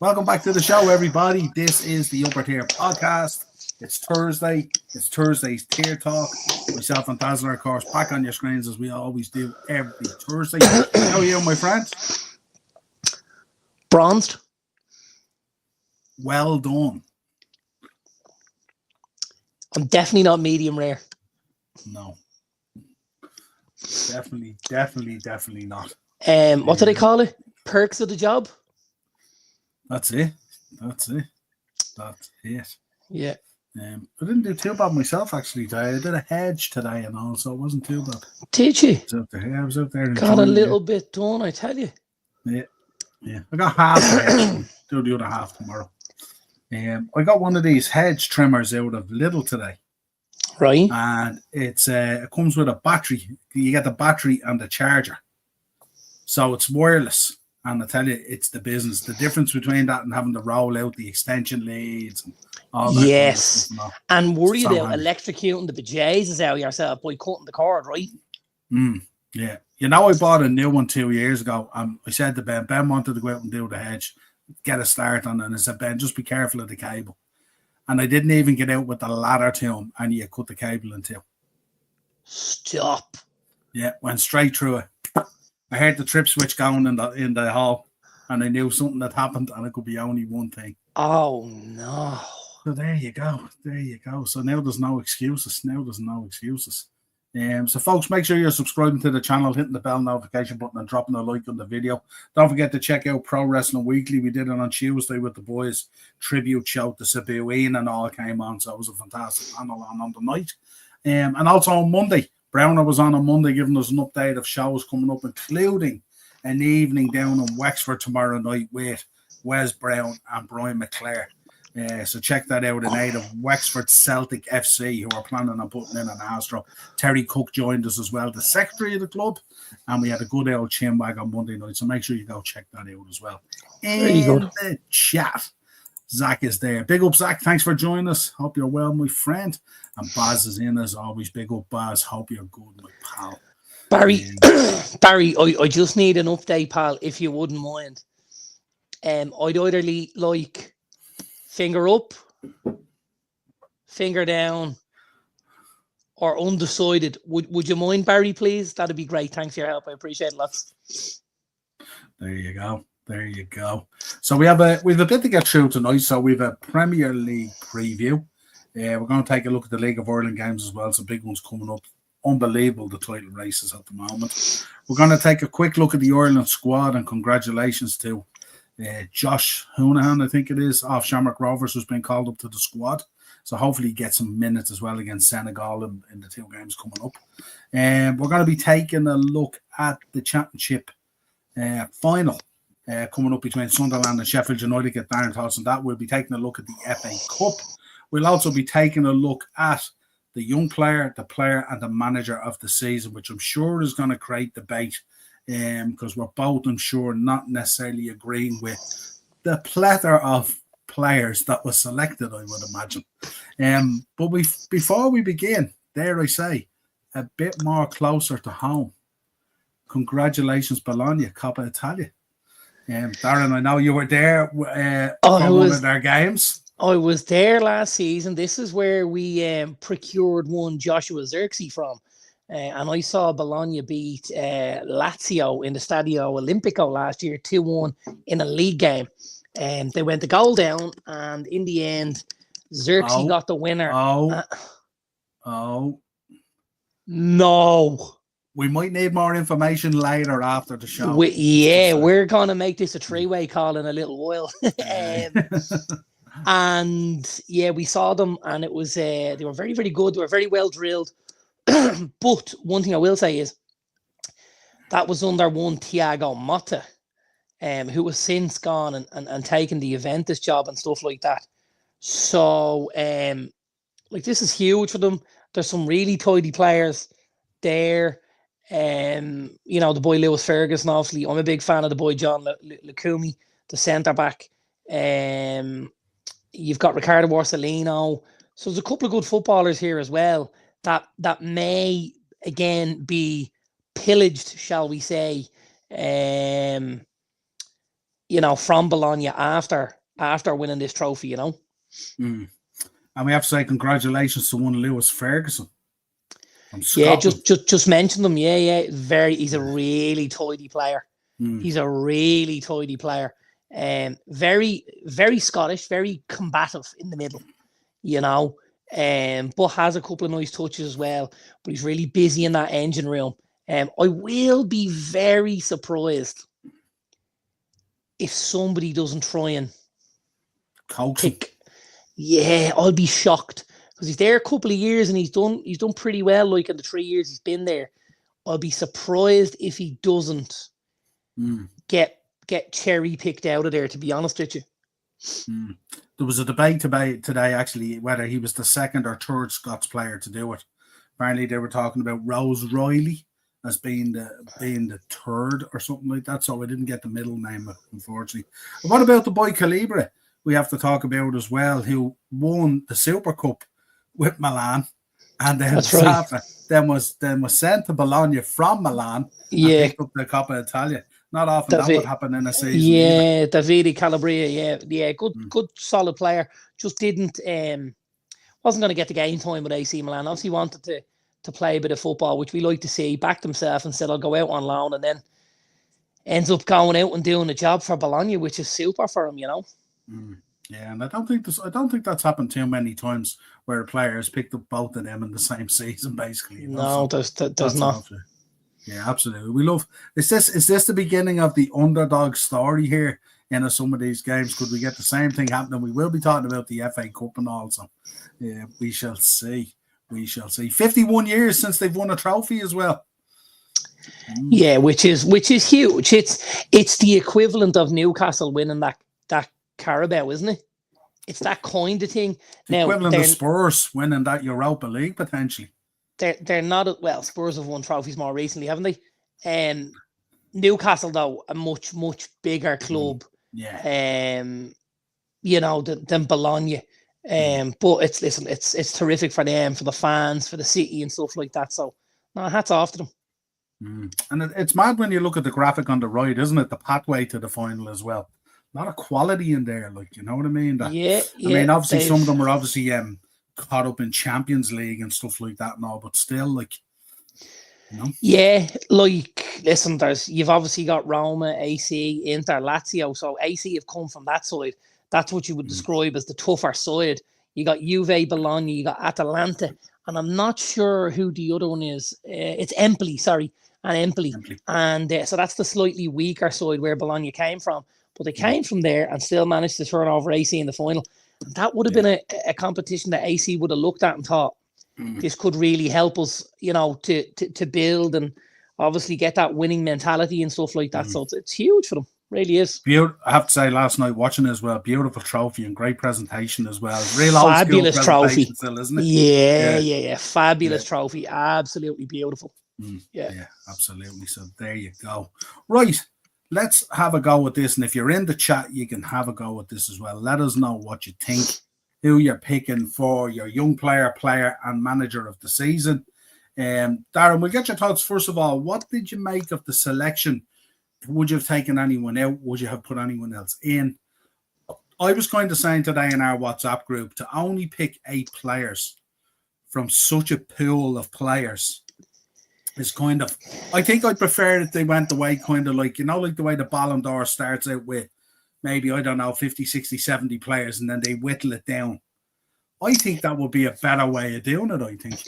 Welcome back to the show, everybody. This is the Upper Tier Podcast. It's Thursday. It's Thursday's Tier Talk. Myself and Dazzler, of course, back on your screens as we always do every Thursday. How are you, my friend? Bronzed. Well done. I'm definitely not medium rare. No. Definitely not. What do they call it? Perks of the job? That's it. Yeah. I didn't do too bad myself, actually, today. I did a hedge today and all, so it wasn't too bad. Did you? I was out there. Got a little bit done, I tell you. Yeah. I got half the hedge. Do the other half tomorrow. I got one of these hedge trimmers out of Lidl today. Right. And it comes with a battery. You get the battery and the charger. So it's wireless. And I tell you, it's the business. The difference between that and having to roll out the extension leads and all that. Yes. Kind of stuff, and worried about electrocuting the bejesus out of yourself by cutting the cord, right? Yeah. You know, I bought a new one 2 years ago. I said to Ben wanted to go out and do the hedge, get a start on it. And I said, Ben, just be careful of the cable. And I didn't even get out with the ladder to him, and you cut the cable in two. Stop. Yeah, went straight through it. I heard the trip switch going in the hall, and I knew something had happened, and it could be only one thing. Oh, no. So there you go. So now there's no excuses. So folks, make sure you're subscribing to the channel, hitting the bell notification button, and dropping a like on the video. Don't forget to check out Pro Wrestling Weekly. We did it on Tuesday with the boys. Tribute show to Sabuine and all came on, so it was a fantastic panel on the night. And also on Monday, Browner was on Monday giving us an update of shows coming up, including an evening down in Wexford tomorrow night with Wes Brown and Brian McClare. So check that out in aid of Wexford Celtic FC, who are planning on putting in an Astro. Terry Cook joined us as well, the secretary of the club, and we had a good old chin bag on Monday night. So make sure you go check that out as well. Very good. The chat, Zach is there. Big up, Zach. Thanks for joining us. Hope you're well, my friend. And Baz is in as always. Big up, Baz. Hope you're good, my pal. Barry, I just need an update, pal, if you wouldn't mind. I'd either like finger up, finger down, or undecided. Would you mind, Barry, please? That'd be great. Thanks for your help. I appreciate it lots. There you go. So we have a bit to get through tonight. So we have a Premier League preview. We're going to take a look at the League of Ireland games as well. Some big ones coming up. Unbelievable, the title races at the moment. We're going to take a quick look at the Ireland squad, and congratulations to Josh Hounahan, I think it is, off Shamrock Rovers, who's been called up to the squad. So hopefully he gets some minutes as well against Senegal in the two games coming up. And we're going to be taking a look at the championship final coming up between Sunderland and Sheffield United. Get Darren thoughts on that. We'll be taking a look at the FA Cup. We'll also be taking a look at the young player, the player, and the manager of the season, which I'm sure is going to create debate. Because we're both, I'm sure, not necessarily agreeing with the plethora of players that was selected, I would imagine. But before we begin, dare I say, a bit more closer to home. Congratulations, Bologna, Coppa Italia. Darren, I know you were there for one of their games. I was there last season. This is where we procured one Joshua Zirkzee from. And I saw Bologna beat Lazio in the Stadio Olimpico last year, 2-1 in a league game. They went the goal down, and in the end, Zirkzee got the winner. No. We might need more information later after the show. We're going to make this a three-way call in a little while. And yeah, we saw them, and it was they were very, very good. They were very well drilled. But one thing I will say is that was under one Thiago Motta, who was since gone and taken the Juventus job and stuff like that. So, this is huge for them. There's some really tidy players there. The boy Lewis Ferguson, obviously. I'm a big fan of the boy John Lukumi, the centre back. You've got Ricardo Borsellino. So there's a couple of good footballers here as well that may again be pillaged, shall we say, from Bologna after winning this trophy, Mm. And we have to say congratulations to one Lewis Ferguson from Yeah, Scotland. just mention them. Yeah. He's a really tidy player. He's a really tidy player. Very, very Scottish, very combative in the middle, but has a couple of nice touches as well. But he's really busy in that engine room. I will be very surprised if somebody doesn't try and Coax pick. Yeah, I'll be shocked because he's there a couple of years and he's done pretty well. Like in the 3 years he's been there, I'll be surprised if he doesn't get cherry picked out of there. To be honest with you, there was a debate today actually whether he was the second or third Scots player to do it. Apparently, they were talking about Rose Riley as being the third or something like that. So I didn't get the middle name, unfortunately. And what about the boy Calibra? We have to talk about as well, who won the Super Cup with Milan, and then then was sent to Bologna from Milan and picked up the Coppa Italia. Not often that would happen in a season. Yeah, Davide Calabria. Yeah, good, solid player. Just didn't wasn't going to get the game time with AC Milan. Obviously, wanted to play a bit of football, which we like to see. Backed himself and said, "I'll go out on loan," and then ends up going out and doing a job for Bologna, which is super for him, Yeah, and I don't think that's happened too many times where a player has picked up both of them in the same season, basically. No, there's not. Yeah, absolutely. We love. Is this the beginning of the underdog story here in some of these games? Could we get the same thing happening? We will be talking about the FA Cup and also. Yeah, we shall see. 51 years since they've won a trophy as well. Yeah, which is huge. It's the equivalent of Newcastle winning that Carabao, isn't it? It's that kind of thing. The equivalent of Spurs winning that Europa League potentially. They're not Spurs have won trophies more recently, haven't they? Newcastle though, a much bigger club. Than Bologna. But it's terrific for them, for the fans, for the city and stuff like that. So hats off to them. And it's mad when you look at the graphic on the right, isn't it? The pathway to the final as well. A lot of quality in there, like, you know what I mean? I mean, obviously some of them are obviously caught up in Champions League and stuff like that and all, but still, like, Yeah, like, listen, you've obviously got Roma, AC, Inter, Lazio. So AC have come from that side. That's what you would describe as the tougher side. You got Juve, Bologna, you got Atalanta, and I'm not sure who the other one is. It's Empoli, and so that's the slightly weaker side where Bologna came from. But they came from there and still managed to turn over AC in the final. And that would have been a competition that AC would have looked at and thought, this could really help us, to build and obviously get that winning mentality and stuff like that. So it's huge for them. Really is. I have to say, last night watching it as well, beautiful trophy and great presentation as well. Real fabulous trophy, still, isn't it? Yeah. Fabulous trophy, absolutely beautiful. Yeah, absolutely. So there you go. Right, let's have a go at this, and if you're in the chat, you can have a go at this as well. Let us know what you think, who you're picking for your young player, and manager of the season. Darren, we'll get your thoughts first of all. What did you make of the selection? Would you have taken anyone out? Would you have put anyone else in? I was kind of saying today in our WhatsApp group to only pick 8 players from such a pool of players is kind of, I think I'd prefer if they went the way kind of like, like the way the Ballon d'Or starts out with maybe, I don't know, 50, 60, 70 players and then they whittle it down. I think that would be a better way of doing it, I think.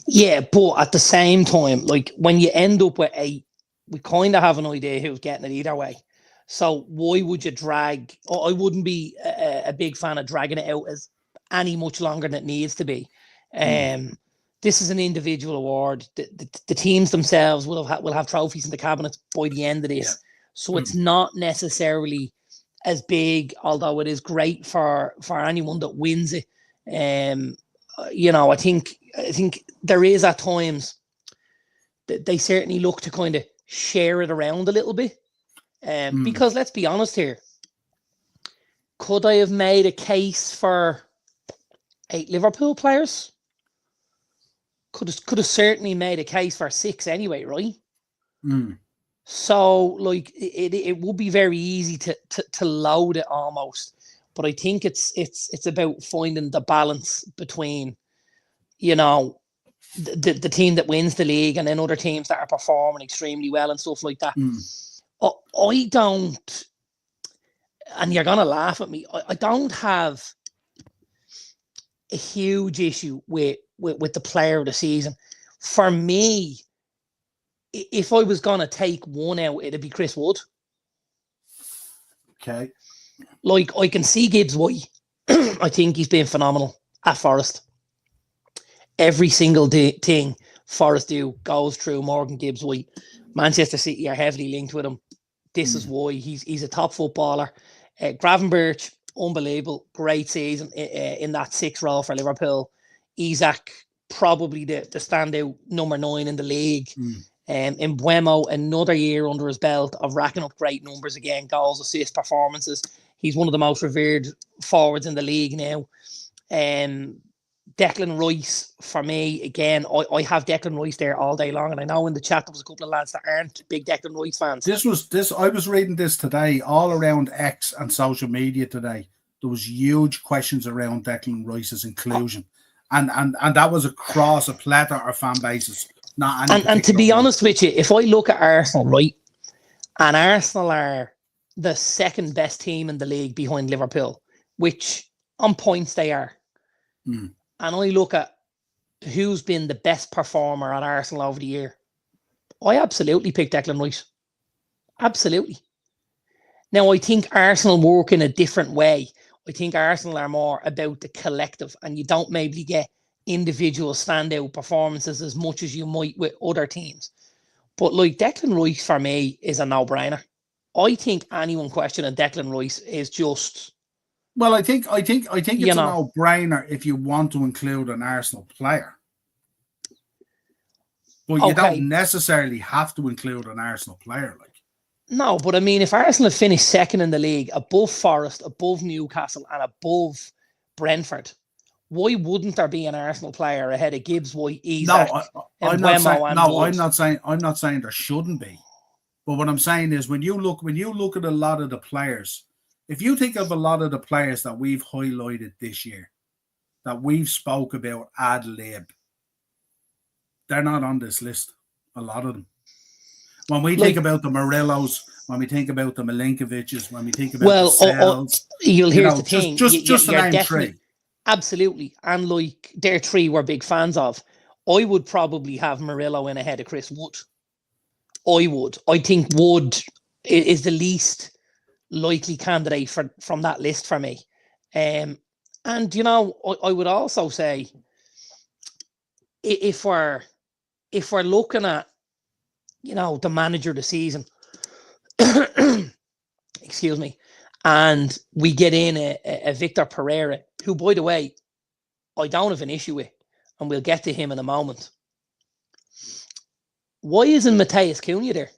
Yeah, but at the same time, like when you end up with 8, we kind of have an idea who's getting it either way. So why would you drag? I wouldn't be a big fan of dragging it out as any much longer than it needs to be. This is an individual award. The teams themselves will have trophies in the cabinets by the end of this. So it's not necessarily as big, although it is great for anyone that wins it. I think there is at times that they certainly look to kind of share it around a little bit. Because let's be honest here, could I have made a case for 8 Liverpool players? Could have certainly made a case for 6 anyway, right? So, like, it would be very easy to load it almost, but I think it's about finding the balance between, you know, the team that wins the league and then other teams that are performing extremely well and stuff like that. I don't, and you're gonna laugh at me. I don't have a huge issue with the player of the season. For me, if I was gonna take one out, it'd be Chris Wood. Okay. Like, I can see Gibbs White. I think he's been phenomenal at Forest. Every single thing Forest do goes through Morgan Gibbs White. Manchester City are heavily linked with him. This is why he's a top footballer. Gravenberch, unbelievable, great season in that 6th role for Liverpool. Isaac, probably the standout number 9 in the league. In Buemo, another year under his belt of racking up great numbers again, goals, assists, performances. He's one of the most revered forwards in the league now. Declan Rice, for me, again, I have Declan Rice there all day long, and I know in the chat there was a couple of lads that aren't big Declan Rice fans. I was reading this today, all around X and social media today. There was huge questions around Declan Rice's inclusion, and that was across a plethora of fan bases. And to be honest with you, if I look at Arsenal, right, and Arsenal are the second best team in the league behind Liverpool, which on points they are. And I look at who's been the best performer at Arsenal over the year, I absolutely pick Declan Rice. Absolutely. Now, I think Arsenal work in a different way. I think Arsenal are more about the collective, and you don't maybe get individual standout performances as much as you might with other teams. But like, Declan Rice for me is a no-brainer. I think anyone questioning Declan Rice is just... Well, I think it's a no-brainer if you want to include an Arsenal player. But you don't necessarily have to include an Arsenal player. No, but I mean, if Arsenal finish second in the league, above Forest, above Newcastle, and above Brentford, why wouldn't there be an Arsenal player ahead of Gibbs, White, Isaac, I'm not saying there shouldn't be. But what I'm saying is, when you look at a lot of the players, if you think of a lot of the players that we've highlighted this year, that we've spoke about ad lib, they're not on this list. A lot of them. When we think about the Murillos, when we think about the Milinkovic's, when we think about the Sells, here's the thing. Just to name 3. Absolutely. And like, their 3 we're big fans of. I would probably have Murillo in ahead of Chris Wood. I would. I think Wood is the least likely candidate from that list for me. And, you know, I would also say, if we're looking at, you know, the manager of the season, excuse me, and we get in a Victor Pereira, who, by the way, I don't have an issue with, and we'll get to him in a moment. Why isn't Matheus Cunha there?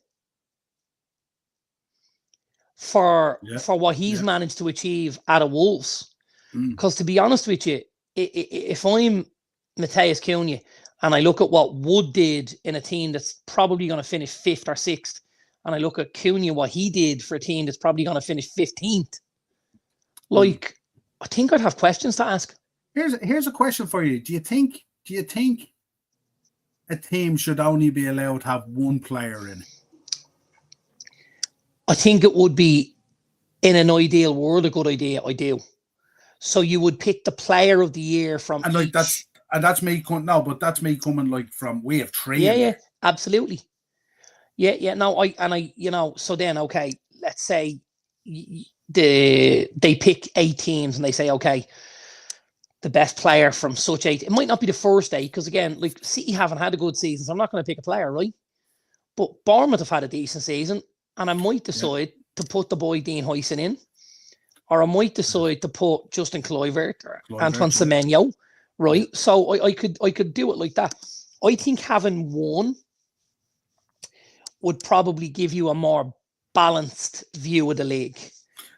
For what he's managed to achieve out of Wolves. Because to be honest with you, if I'm Matheus Cunha and I look at what Wood did in a team that's probably going to finish 5th or 6th, and I look at Cunha, what he did for a team that's probably going to finish 15th, like, I think I'd have questions to ask. Here's a question for you. Do you think a team should only be allowed to have one player in it? I think it would be, in an ideal world, a good idea. I do. So you would pick the player of the year from each. That's me coming. No, but that's me coming like from, we have 3. Yeah, absolutely. Yeah. No, you know. So then, okay, let's say they pick 8 teams and they say, okay, the best player from such 8. It might not be the first 8, because again, like, City haven't had a good season, so I'm not going to pick a player, right? But Bournemouth have had a decent season, and I might decide to put the boy Dean Huyson in, or I might decide to put Justin Kluivert or Antoine Semenyo, right? So I could do it like that. I think having one would probably give you a more balanced view of the league.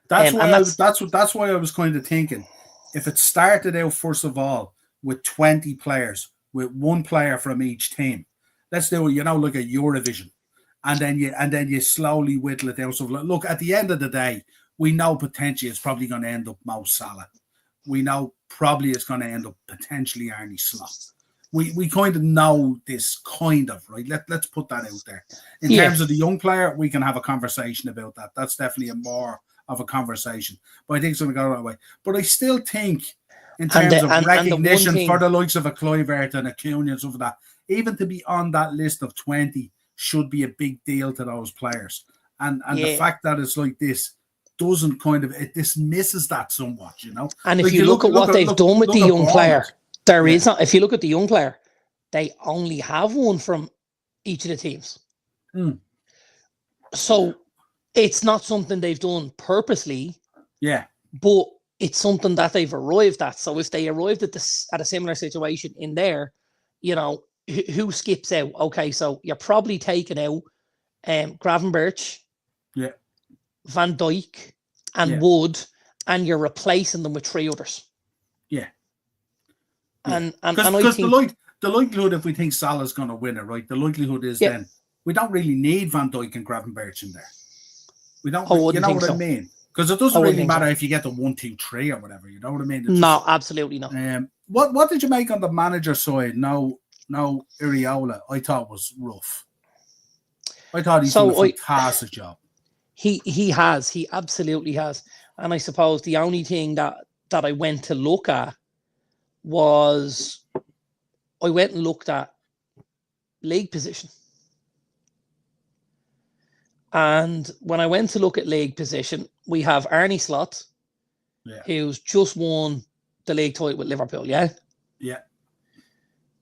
That's why I was kind of thinking, if it started out first of all with 20 players, with one player from each team, let's do it, like a Eurovision. and then you slowly whittle it down. So look, at the end of the day, we know potentially it's probably going to end up Mo Salah. We know probably it's going to end up potentially Arne Slot. We kind of know this kind of, right? Let's put that out there. In terms of the young player, we can have a conversation about that. That's definitely a more of a conversation. But I think it's going to go that way. But I still think in terms of recognition for the likes of a Kluivert and a Cunha and stuff like that, even to be on that list of 20 should be a big deal to those players. And the fact that it's like this doesn't kind of, it dismisses that somewhat, you know. And if you look at what they've done with the young player, there is not. If you look at the young player, they only have one from each of the teams. So it's not something they've done purposely. Yeah. But it's something that they've arrived at. So if they arrived at a similar situation in there, you know, who skips out? Okay, so you're probably taking out Gravenberch, Van Dijk, and Wood, and you're replacing them with 3 others. Yeah. And I think the likelihood, if we think Salah's going to win it, right? The likelihood is then we don't really need Van Dijk and Gravenberch in there. We don't. You know what I mean? Because it doesn't really matter if you get the 1, 2, 3 or whatever. You know what I mean? No, absolutely not. What did you make on the manager side? No, Iriola. I thought was rough. I thought he's done a fantastic job. He absolutely has. And I suppose the only thing that I went to look at was I went and looked at league position. And when I went to look at league position, we have Arne Slot, who's just won the league title with Liverpool, Yeah.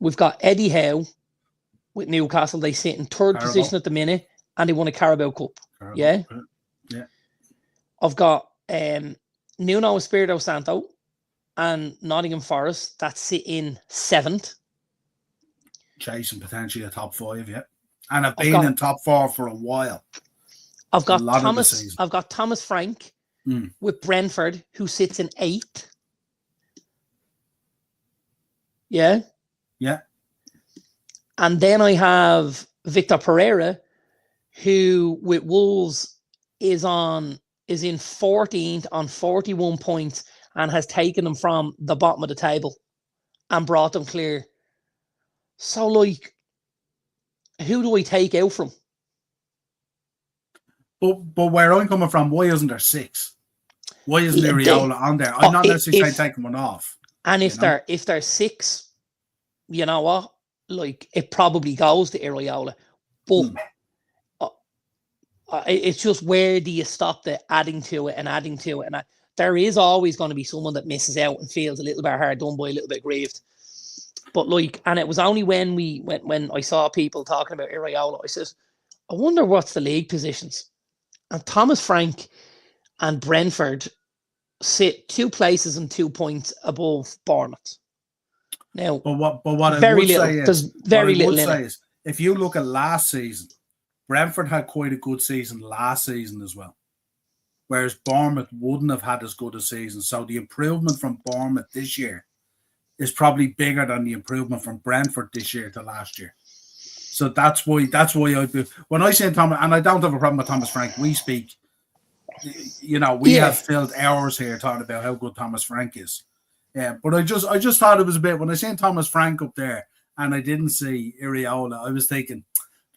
We've got Eddie Howe with Newcastle. They sit in third position at the minute, and they won a Carabao Cup. Yeah. I've got Nuno Espirito Santo and Nottingham Forest that sit in 7th. Chasing potentially a top 5, and I've been in top 4 for a while. I've got Thomas Frank with Brentford, who sits in 8th. Yeah. And then I have Victor Pereira, who with Wolves is in 14th on 41 points and has taken them from the bottom of the table and brought them clear. So, like, who do I take out from? But where I'm coming from, why isn't there 6? Why isn't Iriola on there? I'm not necessarily taking one off. And if there's 6, you know what? Like, it probably goes to Iriola. But it's just, where do you stop the adding to it? And there is always going to be someone that misses out and feels a little bit hard done by, a little bit grieved. But like, and it was only when I saw people talking about Iriola, I said, I wonder what's the league positions. And Thomas Frank and Brentford sit 2 places and 2 points above Bournemouth. Now, but what I would say is, if you look at last season, Brentford had quite a good season last season as well, whereas Bournemouth wouldn't have had as good a season. So the improvement from Bournemouth this year is probably bigger than the improvement from Brentford this year to last year. So that's why when I say Thomas, and I don't have a problem with Thomas Frank, we speak, we have filled hours here talking about how good Thomas Frank is. Yeah, but I just thought it was a bit, when I seen Thomas Frank up there and I didn't see Iriola, I was thinking,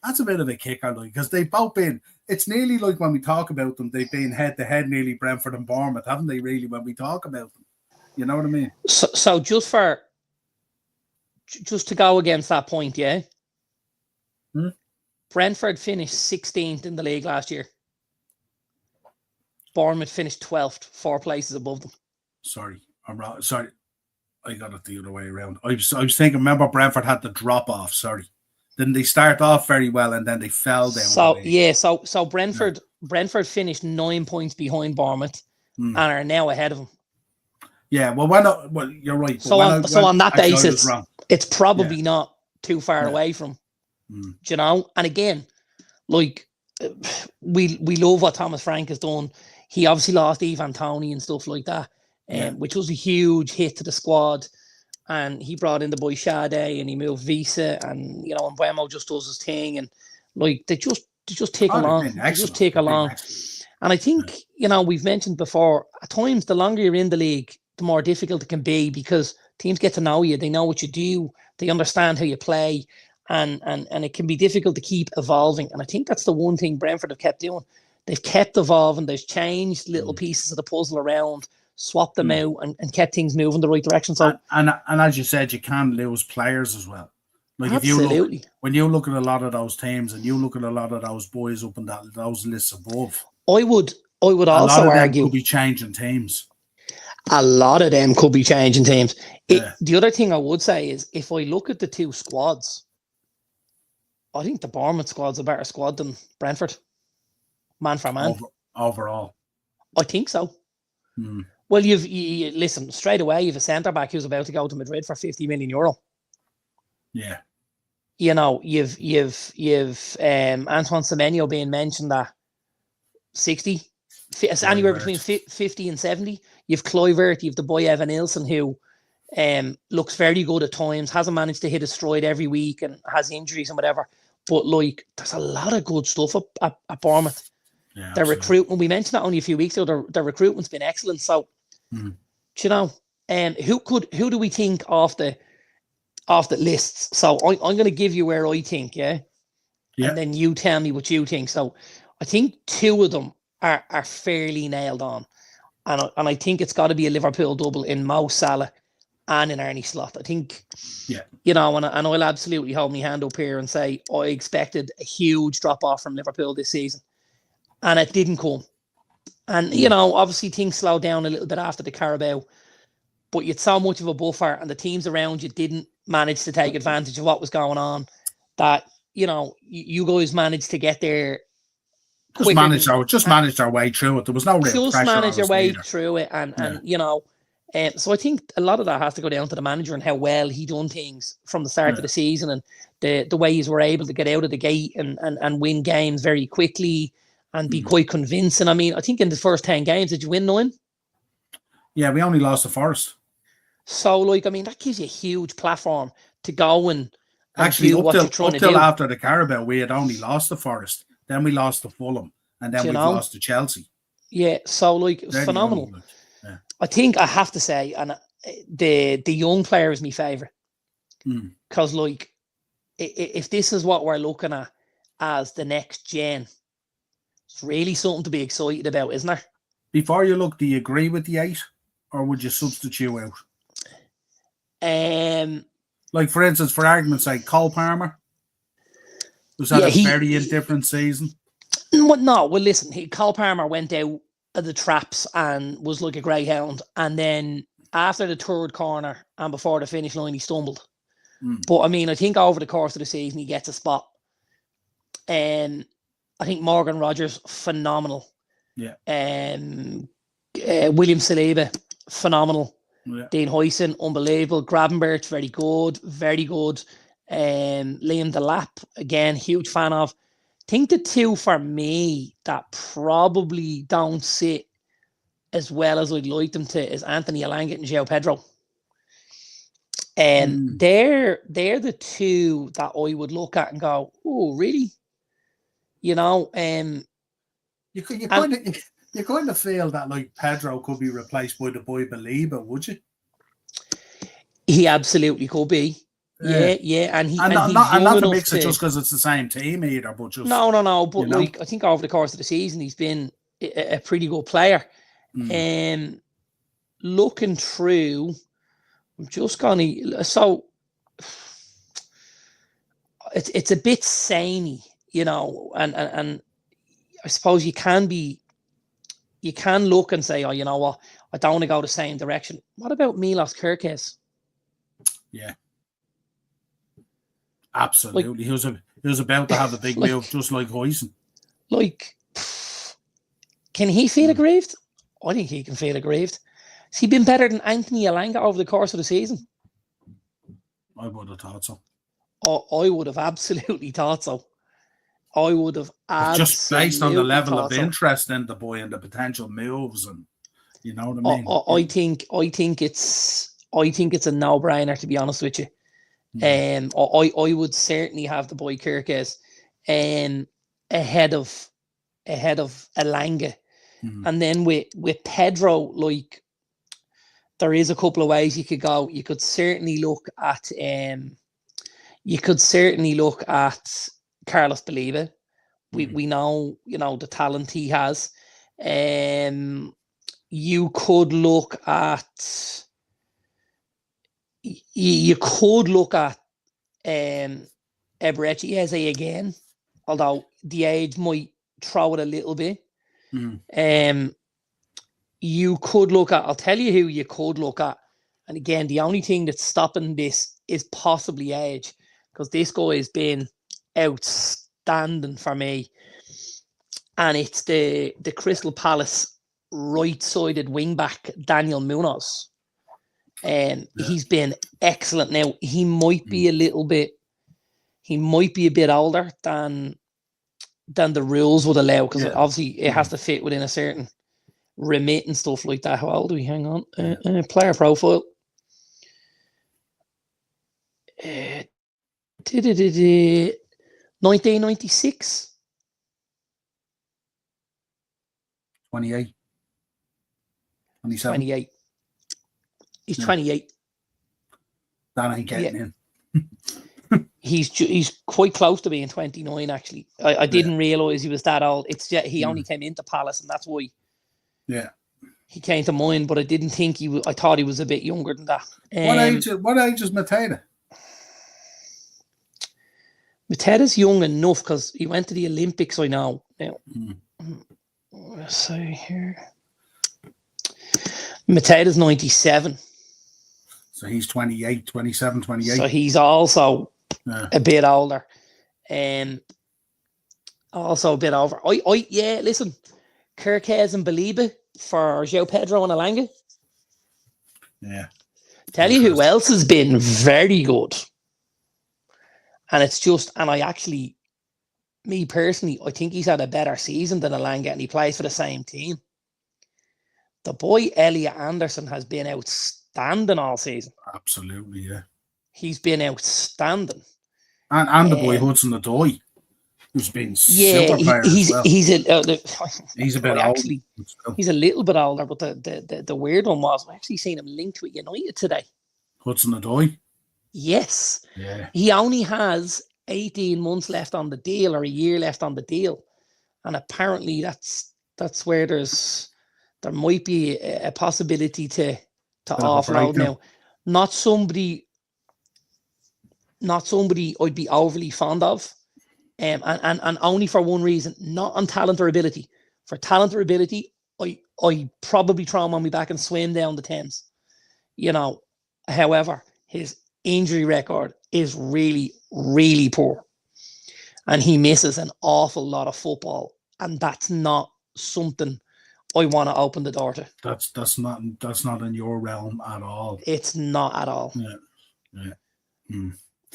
that's a bit of a kicker, like, because they've both been, it's nearly like when we talk about them, they've been head to head, nearly Brentford and Bournemouth, haven't they, really, when we talk about them? You know what I mean? So just to go against that point, Brentford finished 16th in the league last year. Bournemouth finished 12th, 4 places above them. Sorry, I'm wrong. Sorry, I got it the other way around. I was thinking, remember Brentford had the drop off. Sorry, didn't they start off very well and then they fell down? So Brentford finished 9 points behind Bournemouth and are now ahead of them. Yeah, well, you're right. So on that basis, it's probably not too far away from. You know, and again, like, we love what Thomas Frank has done. He obviously lost Ivan Toney and stuff like that, which was a huge hit to the squad. And he brought in the boy Sade and he moved Visa, and and Buemo just does his thing, and like, they just just take Oh, they've along. been They just excellent. take They've been along. excellent. And I think, we've mentioned before, at times, the longer you're in the league, the more difficult it can be because teams get to know you. They know what you do. They understand how you play. And it can be difficult to keep evolving. And I think that's the one thing Brentford have kept doing. They've kept evolving. They've changed little pieces of the puzzle around, swapped them out, and kept things moving the right direction. So, and as you said, you can lose players as well. Like absolutely. when you look at a lot of those teams and you look at a lot of those boys up in those lists above, I would a lot also of them argue could be changing teams. a lot of them could be changing teams. Yeah. The other thing I would say is if I look at the two squads, I think the Bournemouth squad's a better squad than Brentford, man for man. Overall, I think so. Well, you listen straight away. You've a centre back who's about to go to Madrid for €50 million. Yeah. You've Antoine Semenyo being mentioned at 60. It's anywhere between 50 and 70. You've Kluivert, you've the boy Evan Nilsson who looks very good at times, hasn't managed to hit a stride every week and has injuries and whatever. But there's a lot of good stuff at Bournemouth. Yeah, their recruitment, we mentioned that only a few weeks ago, their recruitment's been excellent. So, who do we think off the lists? So I'm going to give you where I think, and then you tell me what you think. So I think two of them are fairly nailed on. And I think it's got to be a Liverpool double in Mo Salah and in Arne Slot. I think, and I'll absolutely hold my hand up here and say I expected a huge drop-off from Liverpool this season. And it didn't come. And, obviously things slowed down a little bit after the Carabao. But you had so much of a buffer and the teams around you didn't manage to take advantage of what was going on that, you guys managed to get there. Just managed our way through it. There was no real pressure. Just manage your way through it. So I think a lot of that has to go down to the manager and how well he done things from the start of the season and the ways we're able to get out of the gate and win games very quickly and be quite convincing. I mean, I think in the first 10 games, did you win 9? Yeah, we only lost the Forest. So, that gives you a huge platform to go and actually do what you're trying to do. Up till after the Carabao, we had only lost the Forest. Then we lost to Fulham. And then we've lost to Chelsea. Yeah, so, it was phenomenal. Yeah. I think I have to say, and the young player is my favourite. Because, if this is what we're looking at as the next gen, it's really something to be excited about, isn't there? Before you look, do you agree with the 8? Or would you substitute out? For instance, for argument's sake, Cole Palmer was had a very indifferent season. No, well, listen, Cole Palmer went out of the traps and was like a greyhound. And then after the third corner and before the finish line, he stumbled. But, I think over the course of the season, he gets a spot. I think Morgan Rogers, phenomenal. Yeah. William Saliba, phenomenal. Yeah. Dean Huyson, unbelievable. Gravenberch, very good, very good. Liam Delap, again, huge fan of. I think the two for me that probably don't sit as well as I'd like them to is Anthony Elanga and João Pedro. And they're the two that I would look at and go, oh, really? You kind of feel that Pedro could be replaced by the boy Baliba, would you? He absolutely could be. Yeah, and not to mix it just because it's the same team either, but just no. But I think over the course of the season, he's been a pretty good player. Looking through, I'm just gonna it's a bit samey, and I suppose you can look and say, oh, you know what, I don't want to go the same direction. What about Milos Kerkez? Yeah. Absolutely. He was about to have a big move just like Huyson. Can he feel aggrieved? I think he can feel aggrieved. Has he been better than Anthony Elanga over the course of the season? I would have thought so. I would have absolutely thought so. Just based on the level of interest in the boy and the potential moves, and you know what I mean. I think it's a no-brainer, to be honest with you. I would certainly have the boy Kerkez. ahead of Elanga. And then with Pedro, like, there is a couple of ways you could go. You could certainly look at Carlos Baliba. We know, the talent he has. You could look at Eberechi Eze again, although the age might throw it a little bit. You could look at, I'll tell you who you could look at. And again, the only thing that's stopping this is possibly age, because this guy has been outstanding for me. And it's the Crystal Palace right-sided wing-back, Daniel Munoz. He's been excellent. Now, he might be a bit older than the rules would allow, because obviously it has to fit within a certain remit and stuff like that. How old are we? Hang on. Player profile. 1996. 28. 27. 28. He's 28. That ain't getting in. He's quite close to being 29, actually. I didn't realise he was that old. It's just, he only came into Palace, and that's why he came to mind, but I didn't think he was. I thought he was a bit younger than that. What age is Mateta? Mateta's young enough, because he went to the Olympics, I know. Now, let's see here. Mateta's 97. So he's 28, 27, 28. So he's also a bit older. Also a bit over. Listen, Kirkes and Baliba for João Pedro and Elanga. Yeah. Tell you who else has been very good. And it's just, and me personally, I think he's had a better season than Elanga, and he plays for the same team. The boy Elliot Anderson has been outstanding all season. Absolutely, yeah. He's been outstanding. And the boy Hudson-Odoi, who's been super player as well. He's a bit actually, he's a little bit older, but the weird one was, I actually seen him linked with United today. Hudson-Odoi? Yes. Yeah. He only has 18 months left on the deal, or a year left on the deal. And apparently that's where there might be a possibility to offload now. Not somebody I'd be overly fond of. And only for one reason, not on talent or ability. For talent or ability, I probably throw him on my back and swim down the Thames. However, his injury record is really, really poor. And he misses an awful lot of football. And that's not something I want to open the door to. That's not in your realm at all. It's not at all. Yeah.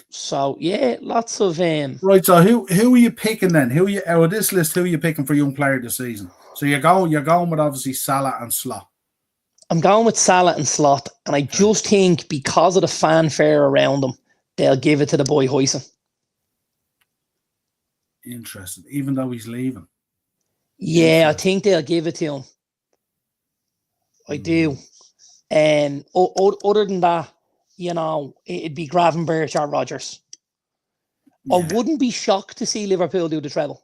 So lots of right. So who are you picking then? Who are you out of this list? Who are you picking for young player this season? So you're going with obviously Salah and Slot. I'm going with Salah and Slot, and I just think because of the fanfare around them, they'll give it to the boy Huijsen. Interesting, even though he's leaving. Yeah, I think they'll give it to him. I do. And other than that, it'd be Gravenberch or Rodgers. Yeah. I wouldn't be shocked to see Liverpool do the treble.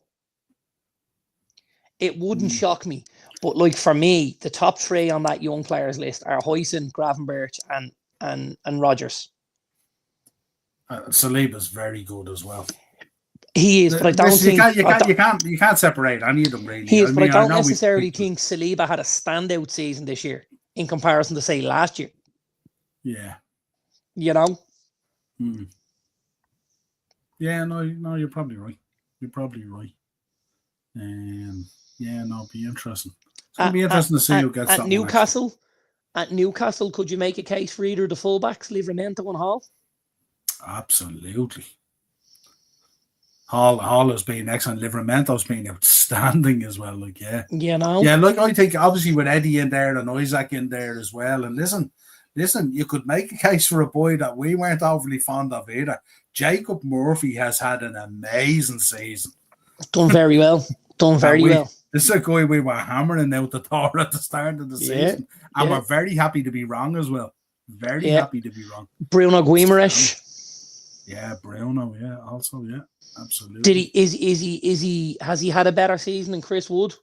It wouldn't shock me. But like for me, the top three on that young players list are Huijsen, Gravenberch, and Rodgers. Saliba's very good as well. He is, but I don't think you can't separate any of them really. He is, but I don't necessarily think Saliba had a standout season this year in comparison to say last year. Yeah. Yeah, no, you're probably right. It'll be interesting. It's going to be interesting to see who gets at Newcastle. At Newcastle, could you make a case for either of the fullbacks, Livramento and Hall? Absolutely. Hall has been excellent. Livramento's been outstanding as well. I think obviously with Eddie in there and Isaac in there as well. And listen, you could make a case for a boy that we weren't overly fond of either. Jacob Murphy has had an amazing season. Done very well. Done very well. This is a guy we were hammering out the door at the start of the season. And we're very happy to be wrong as well. Very happy to be wrong. Bruno Guimaraes. Yeah, Bruno, also, absolutely. Has he had a better season than Chris Wood?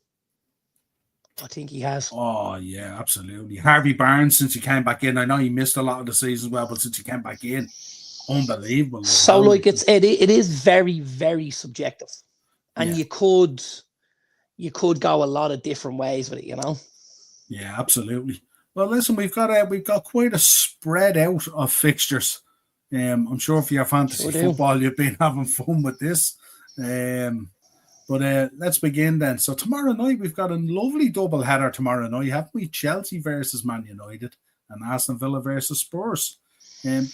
I think he has. Oh, yeah, absolutely. Harvey Barnes, since he came back in, I know he missed a lot of the season as well, but since he came back in, unbelievable. So, like, it is very, very subjective. And you could go a lot of different ways with it, you know? Yeah, absolutely. Well, listen, we've got quite a spread out of fixtures. I'm sure for your fantasy football, you've been having fun with this. But let's begin then. So tomorrow night, we've got a lovely double header tomorrow night, haven't we? Chelsea versus Man United and Aston Villa versus Spurs.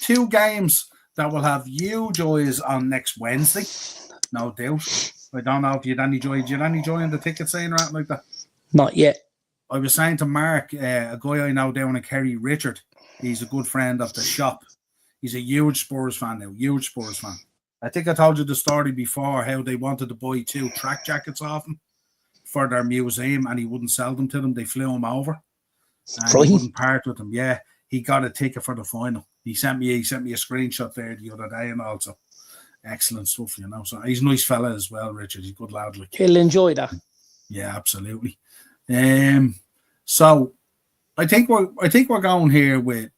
Two games that will have huge eyes on next Wednesday, no doubt. I don't know if you had any joy. Did you have any joy in the ticket scene or anything like that? Not yet. I was saying to Mark, a guy I know down in Kerry, Richard, he's a good friend of the shop. He's a huge Spurs fan now, huge Spurs fan. I think I told you the story before, how they wanted to buy 2 track jackets off him for their museum and he wouldn't sell them to them. They flew him over and he wouldn't part with them. Yeah, he got a ticket for the final. He sent me a screenshot there the other day and also excellent stuff, you know. So he's a nice fella as well, Richard. He's a good lad. Like. He'll enjoy that. Yeah, absolutely. So I think we're going here with.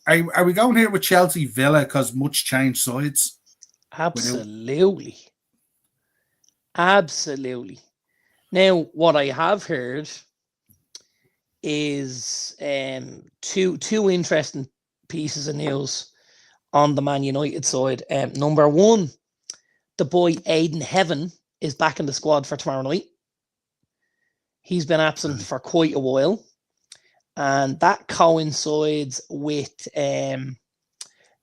Are we going here with Chelsea Villa because much changed sides? Absolutely. Absolutely. Now, what I have heard is two interesting pieces of news on the Man United side. Number one, the boy Aiden Heaven is back in the squad for tomorrow night. He's been absent for quite a while. And that coincides with the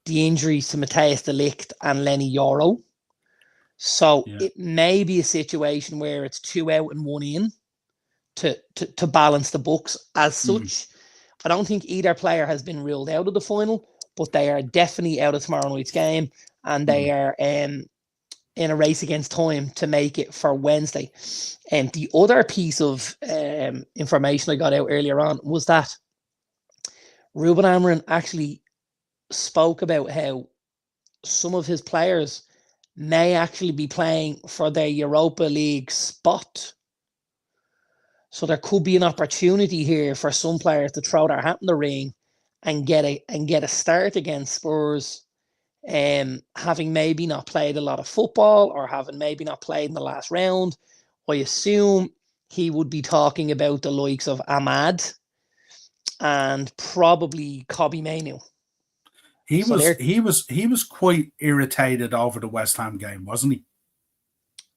injuries to Matthias de Ligt and Lenny Yoro. So it may be a situation where it's 2 out and 1 in to balance the books as such. I don't think either player has been ruled out of the final, but they are definitely out of tomorrow night's game, and they are in a race against time to make it for Wednesday. And the other piece of information I got out earlier on was that Ruben Amorim actually spoke about how some of his players may actually be playing for their Europa League spot. So there could be an opportunity here for some players to throw their hat in the ring and get a start against Spurs, having maybe not played a lot of football or having maybe not played in the last round. I assume he would be talking about the likes of Ahmad and probably Kobbie Mainoo. He was quite irritated over the West Ham game, wasn't he?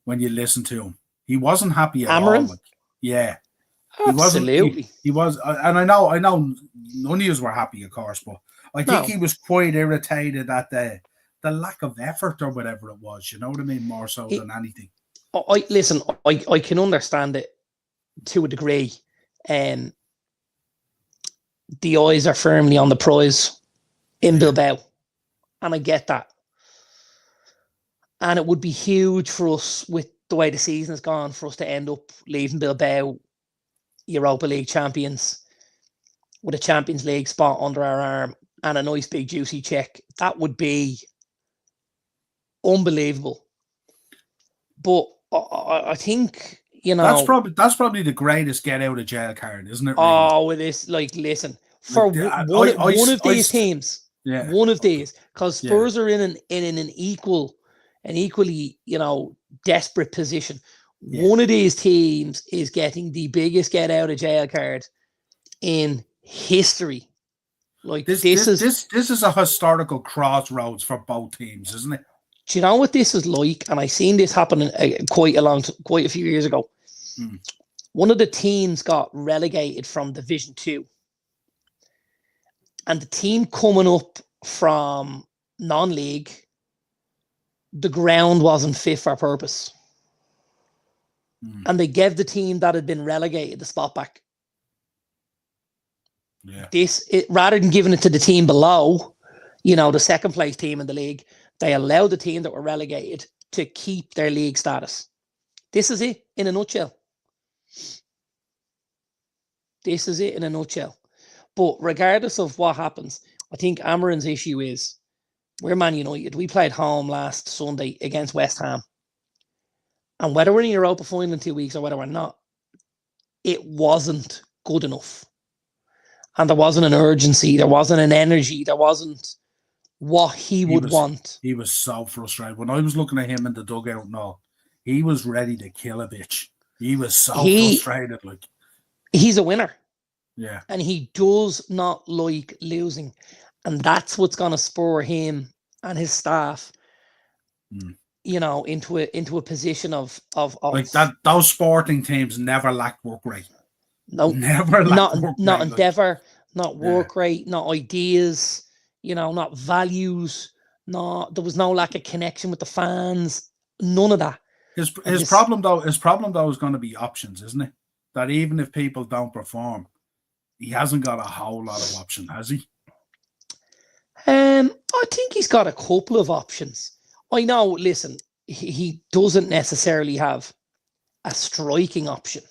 When you listen to him, he wasn't happy at all. Like, yeah, absolutely. He was, and I know none of us were happy, of course, but I think he was quite irritated at the lack of effort or whatever it was. You know what I mean? More so than anything. I can understand it to a degree. The eyes are firmly on the prize in Bilbao, and I get that. And it would be huge for us with the way the season has gone for us to end up leaving Bilbao Europa League champions with a Champions League spot under our arm and a nice big juicy check. That would be unbelievable. But I think, you know, that's probably the greatest get out of jail card, isn't it? Really? Oh, it is. Like, listen, for one of these teams, one of these, because Spurs are in an equally, you know, desperate position. Yeah. One of these teams is getting the biggest get out of jail card in history. Like this is a historical crossroads for both teams, isn't it? Do you know what this is like? And I seen this happen quite a few years ago. One of the teams got relegated from Division 2, and the team coming up from non-league, the ground wasn't fit for purpose. And they gave the team that had been relegated the spot back. Yeah. Rather than giving it to the team below, you know, the second place team in the league, they allowed the team that were relegated to keep their league status. This is it in a nutshell. This is it in a nutshell. But regardless of what happens, I think Amarin's issue is we're Man United. We played home last Sunday against West Ham. And whether we're in Europa final in 2 weeks or whether we're not, it wasn't good enough. And there wasn't an urgency. There wasn't an energy. There wasn't what he would want. He was so frustrated. When I was looking at him in the dugout and all, he was ready to kill a bitch. He was so frustrated. Like, he's a winner. Yeah. And he does not like losing. And that's what's going to spur him and his staff, you know, into a position of like that. Those sporting teams never lack work rate. No, never lack work rate. Not endeavor, not work rate, not ideas, you know, not values. There was no lack of connection with the fans. None of that. His problem though is going to be options, isn't it? That even if people don't perform, he hasn't got a whole lot of options, has he? I think he's got a couple of options. I know, listen, he doesn't necessarily have a striking option,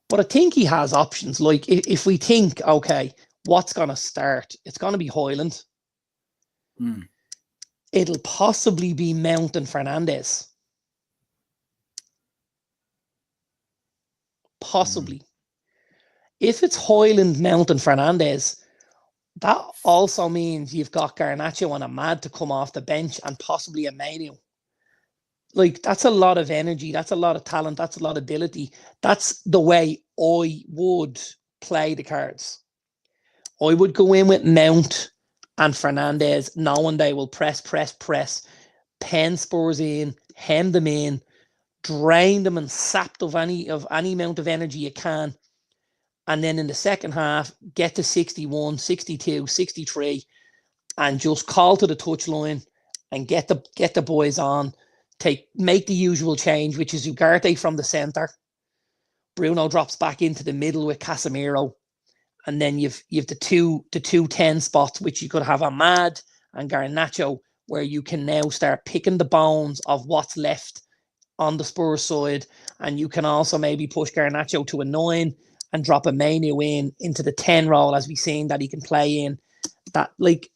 but I think he has options. Like if we think, okay, what's going to start? It's going to be Højlund. It'll possibly be Mount and Fernandes. Possibly. If it's Højlund, Mount and Fernandes, that also means you've got Garnacho and Ahmad to come off the bench and possibly a Manu. Like, that's a lot of energy. That's a lot of talent. That's a lot of ability. That's the way I would play the cards. I would go in with Mount and Fernandes, knowing they will press, pen Spurs in, hem them in, drain them and sap of any amount of energy you can. And then in the second half, get to 61, 62, 63, and just call to the touchline and get the boys on. Make the usual change, which is Ugarte from the centre. Bruno drops back into the middle with Casemiro. And then you've the two 10 spots, which you could have Ahmad and Garnacho, where you can now start picking the bones of what's left on the Spurs side. And you can also maybe push Garnacho to a 9 and drop a Manu into the 10 role, as we've seen that he can play in. That, like,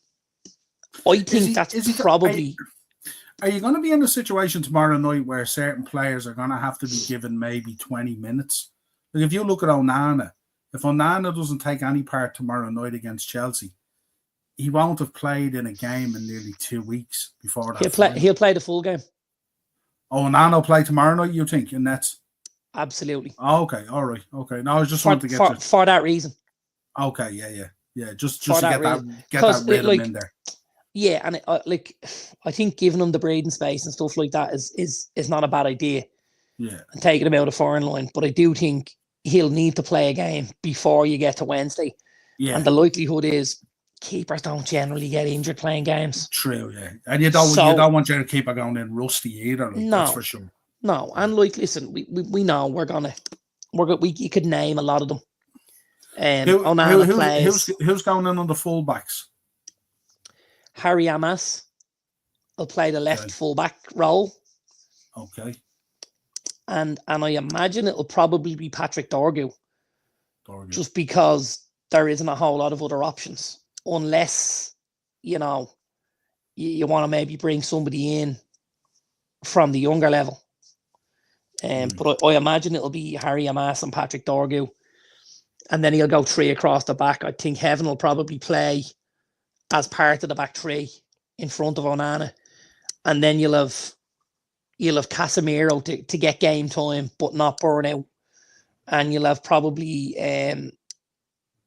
I think that's probably... Are you going to be in a situation tomorrow night where certain players are going to have to be given maybe 20 minutes? Like, if you look at Onana, if Onana doesn't take any part tomorrow night against Chelsea, he won't have played in a game in nearly 2 weeks before that. He'll play the full game. Oh, Onana will play tomorrow night, you think, in Nets? Absolutely. Oh, okay, all right, okay. No, I was just wanted to get for that reason. Okay, yeah. Just to get that rhythm in there. Yeah, and I think giving him the breathing space and stuff like that is not a bad idea. Yeah, and taking him out of foreign line, but I do think he'll need to play a game before you get to Wednesday. Yeah, and the likelihood is keepers don't generally get injured playing games. True, yeah, and you don't want your keeper going in rusty either. Like, no, that's for sure. No, and listen, we know you could name a lot of them. Who's going in on the fullbacks? Harry Amas will play the left fullback role. Okay. And I imagine it'll probably be Patrick Dorgu. Just because there isn't a whole lot of other options. Unless, you want to maybe bring somebody in from the younger level. But I imagine it'll be Harry Amas and Patrick Dorgu. And then he'll go 3 across the back. I think Heaven will probably play as part of the back 3 in front of Onana. And then you'll have Casemiro to get game time, but not burn out. And you'll have probably,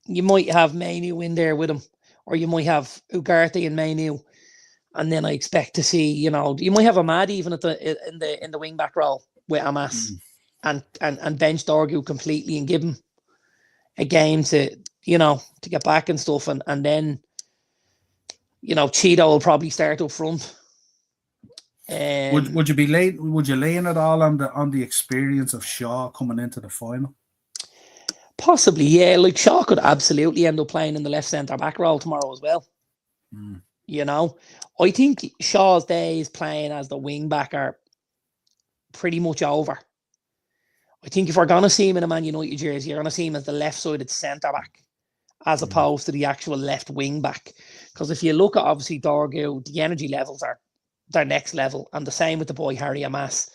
you might have Manu in there with him, or you might have Ugarte and Manu. And then I expect to see, you might have Ahmad even in the wing back role with Amas and bench Dorgu completely and give him a game to get back and stuff. And then, Cheeto will probably start up front. Would you lean at all on the experience of Shaw coming into the final? Possibly, yeah. Like, Shaw could absolutely end up playing in the left centre back role tomorrow as well. I think Shaw's days playing as the wing back are pretty much over. I think if we're going to see him in a Man United jersey, you're going to see him as the left-sided centre-back as opposed to the actual left wing-back. Because if you look at, obviously, Dorgu, the energy levels are their next level, and the same with the boy Harry Amas.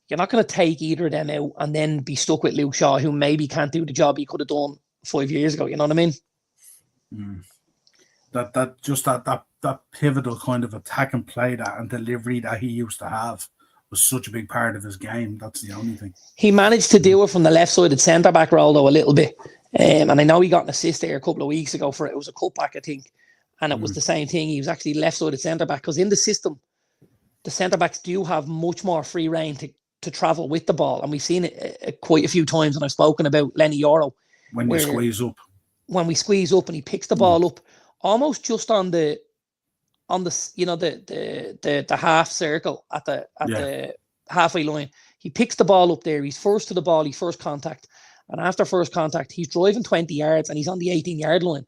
You're not going to take either of them out and then be stuck with Luke Shaw, who maybe can't do the job he could have done 5 years ago. You know what I mean? That pivotal kind of attack and play and delivery that he used to have was such a big part of his game. That's the only thing. He managed to do it from the left-sided centre-back role, though, a little bit. And I know he got an assist there a couple of weeks ago for it. It was a cutback, I think. And it was the same thing. He was actually left-sided centre-back because in the system, the centre-backs do have much more free rein to travel with the ball. And we've seen it quite a few times when I've spoken about Lenny Yoro. When we squeeze up. When we squeeze up and he picks the ball up almost just on the half circle at the halfway line. He picks the ball up there. He's first to the ball. He's first contact. And after first contact, he's driving 20 yards and he's on the 18-yard line.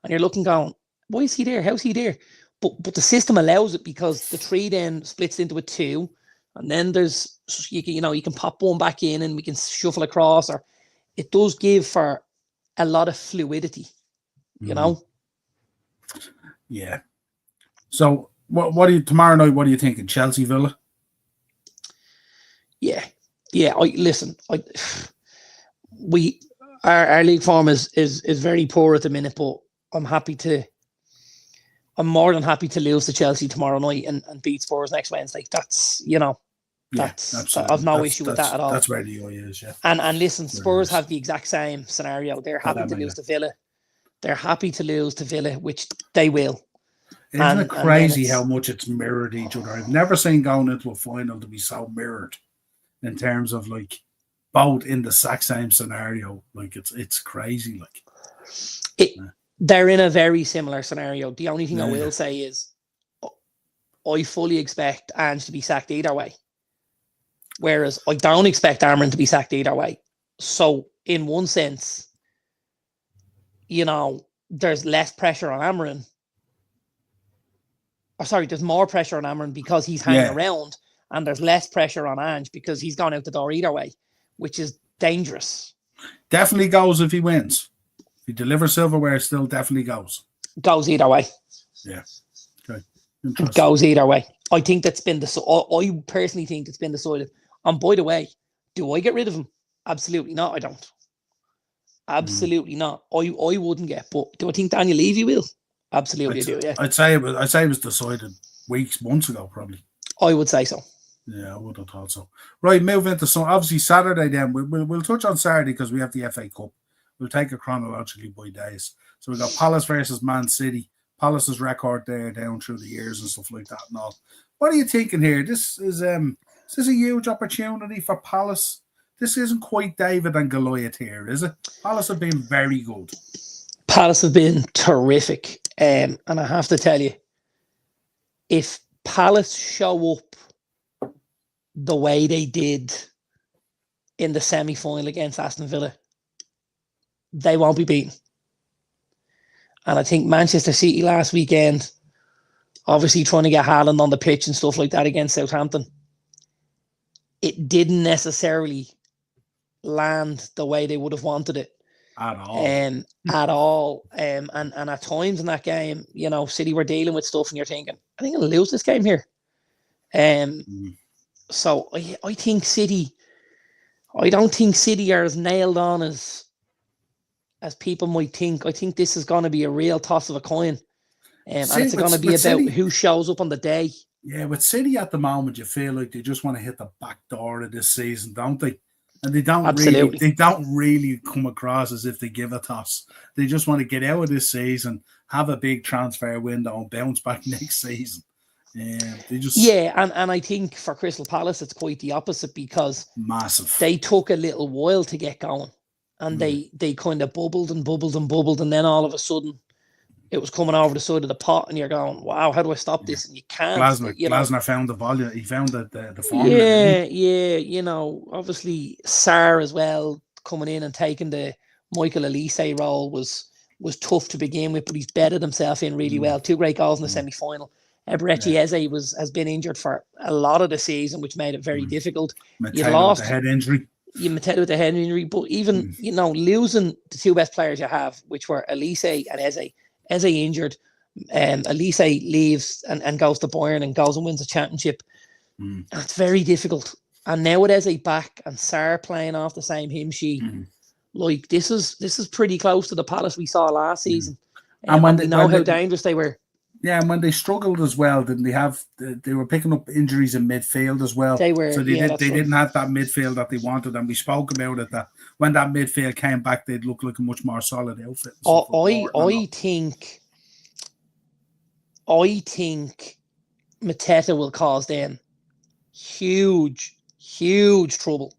And you're looking going, why is he there? How's he there? But the system allows it because the 3 then splits into a 2. And then there's, you can pop one back in and we can shuffle across. Or it does give for a lot of fluidity, you know? Yeah. So what do you tomorrow night? What are you thinking? Chelsea Villa? Yeah. Our league form is very poor at the minute, but I'm more than happy to lose to Chelsea tomorrow night and beat Spurs next Wednesday. That's I've no issue with that at all. That's where the UI is, yeah. And listen, Spurs have the exact same scenario. They're happy to lose to Villa. They're happy to lose to Villa, which they will. Isn't it crazy how much it's mirrored each other? I've never seen going into a final to be so mirrored in terms of like both in the exact same scenario. Like it's crazy. Like they're in a very similar scenario. The only thing I will say is I fully expect Ange to be sacked either way. Whereas I don't expect Amrin to be sacked either way. So in one sense, there's less pressure on Amrin. There's more pressure on Amrin because he's hanging around, and there's less pressure on Ange because he's gone out the door either way, which is dangerous. Definitely goes if he wins. If he delivers silverware, still definitely goes. Goes either way. Yeah. Okay. Goes either way. I think that's been I personally think it's been decided. And by the way, do I get rid of him? Absolutely not. I don't. Absolutely not. I wouldn't get. But do I think Daniel Levy will? Absolutely do. Yeah. I'd say it was decided months ago, probably. I would say so. Yeah, I would have thought so. Right, moving into obviously Saturday. Then we'll touch on Saturday because we have the FA Cup. We'll take it chronologically by days. So we've got Palace versus Man City. Palace's record there down through the years and stuff like that and all. What are you thinking here? This is a huge opportunity for Palace. This isn't quite David and Goliath here, is it? Palace have been very good. Palace have been terrific. And I have to tell you, if Palace show up the way they did in the semi-final against Aston Villa, they won't be beaten. And I think Manchester City last weekend, obviously trying to get Haaland on the pitch and stuff like that against Southampton, it didn't necessarily land the way they would have wanted it. At all. At all. And at times in that game, City were dealing with stuff and you're thinking, I think I'll lose this game here. So I think City, I don't think City are as nailed on as people might think. I think this is going to be a real toss of a coin. And it's going to be about City, who shows up on the day. Yeah, with City at the moment, you feel like they just want to hit the back door of this season, don't they? And they don't really come across as if they give a toss. They just want to get out of this season, have a big transfer window, and bounce back next season. And I think for Crystal Palace, it's quite the opposite because they took a little while to get going, and they kind of bubbled, and then all of a sudden, it was coming over the side of the pot, and you're going, "Wow, how do I stop this?" And you can't. Glasner found the volume. He found the formula. Yeah. Obviously, Sarr as well coming in and taking the Michael Elise role was tough to begin with, but he's bedded himself in really well. 2 great goals in the semi-final. Eberechi Eze has been injured for a lot of the season, which made it very difficult. Mateo with the head injury. You Mateta with the head injury, but even losing the two best players you have, which were Elise and Eze. Eze injured, Elise leaves and goes to Bayern and goes and wins a championship. It's very difficult. And now with Eze back and Sarr playing off the same hymn sheet, like this is pretty close to the Palace we saw last season. And we know how dangerous they were. Yeah, and when they struggled as well, didn't they have? They were picking up injuries in midfield as well. They were, so they didn't have that midfield that they wanted, and we spoke about it that when that midfield came back, they'd look like a much more solid outfit. I think Mateta will cause them huge trouble.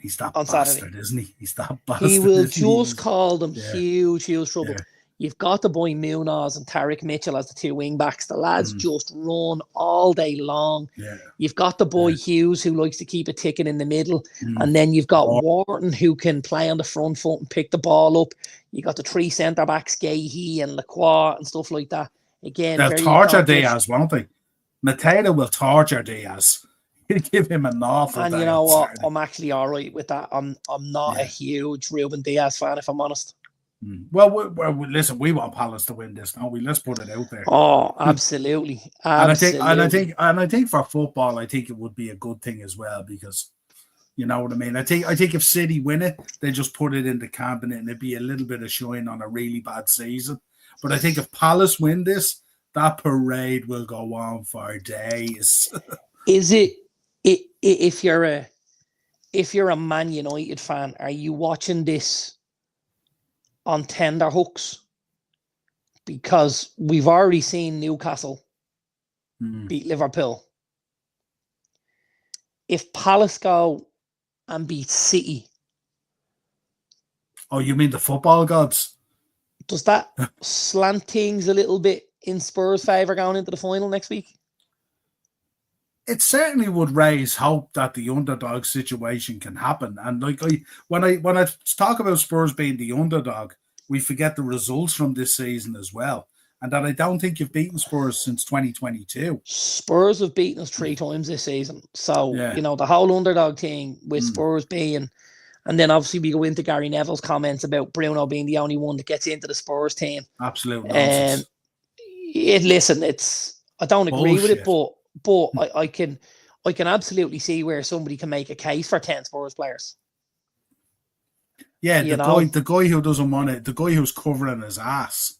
He's that on bastard, Saturday. Isn't he? He's that bastard. He will just call them huge trouble. Yeah. You've got the boy Munoz and Tariq Mitchell as the two wing backs. The lads just run all day long. Yeah. You've got the boy Hughes who likes to keep it ticking in the middle. And then you've got Wharton who can play on the front foot and pick the ball up. You got the three centre backs, Gahey and Lacroix and stuff like that. Again, they'll torture Diaz, won't they? Mateta will torture Diaz. He'll give him an awful And day you know what? Saturday. I'm actually all right with that. I'm not a huge Ruben Diaz fan, if I'm honest. Well, listen, we want Palace to win this, don't we? Let's put it out there. Oh, absolutely. And I think for football, I think it would be a good thing as well because you know what I mean. I think if City win it, they just put it in the cabinet and it'd be a little bit of shine on a really bad season. But I think if Palace win this, that parade will go on for days. Is it if you're a Man United fan, are you watching this on tender hooks? Because we've already seen Newcastle beat Liverpool. If Palace go and beat City, oh, you mean the football gods? Does that slant things a little bit in Spurs' favour going into the final next week? It certainly would raise hope that the underdog situation can happen. And like when I talk about Spurs being the underdog, we forget the results from this season as well. And that I don't think you've beaten Spurs since 2022. Spurs have beaten us 3 times this season. So, the whole underdog thing with Spurs being, and then obviously we go into Gary Neville's comments about Bruno being the only one that gets into the Spurs team. Absolute nonsense. I don't agree with it, but I can absolutely see where somebody can make a case for 10 Spurs players. Yeah, the guy who doesn't want it, the guy who's covering his ass.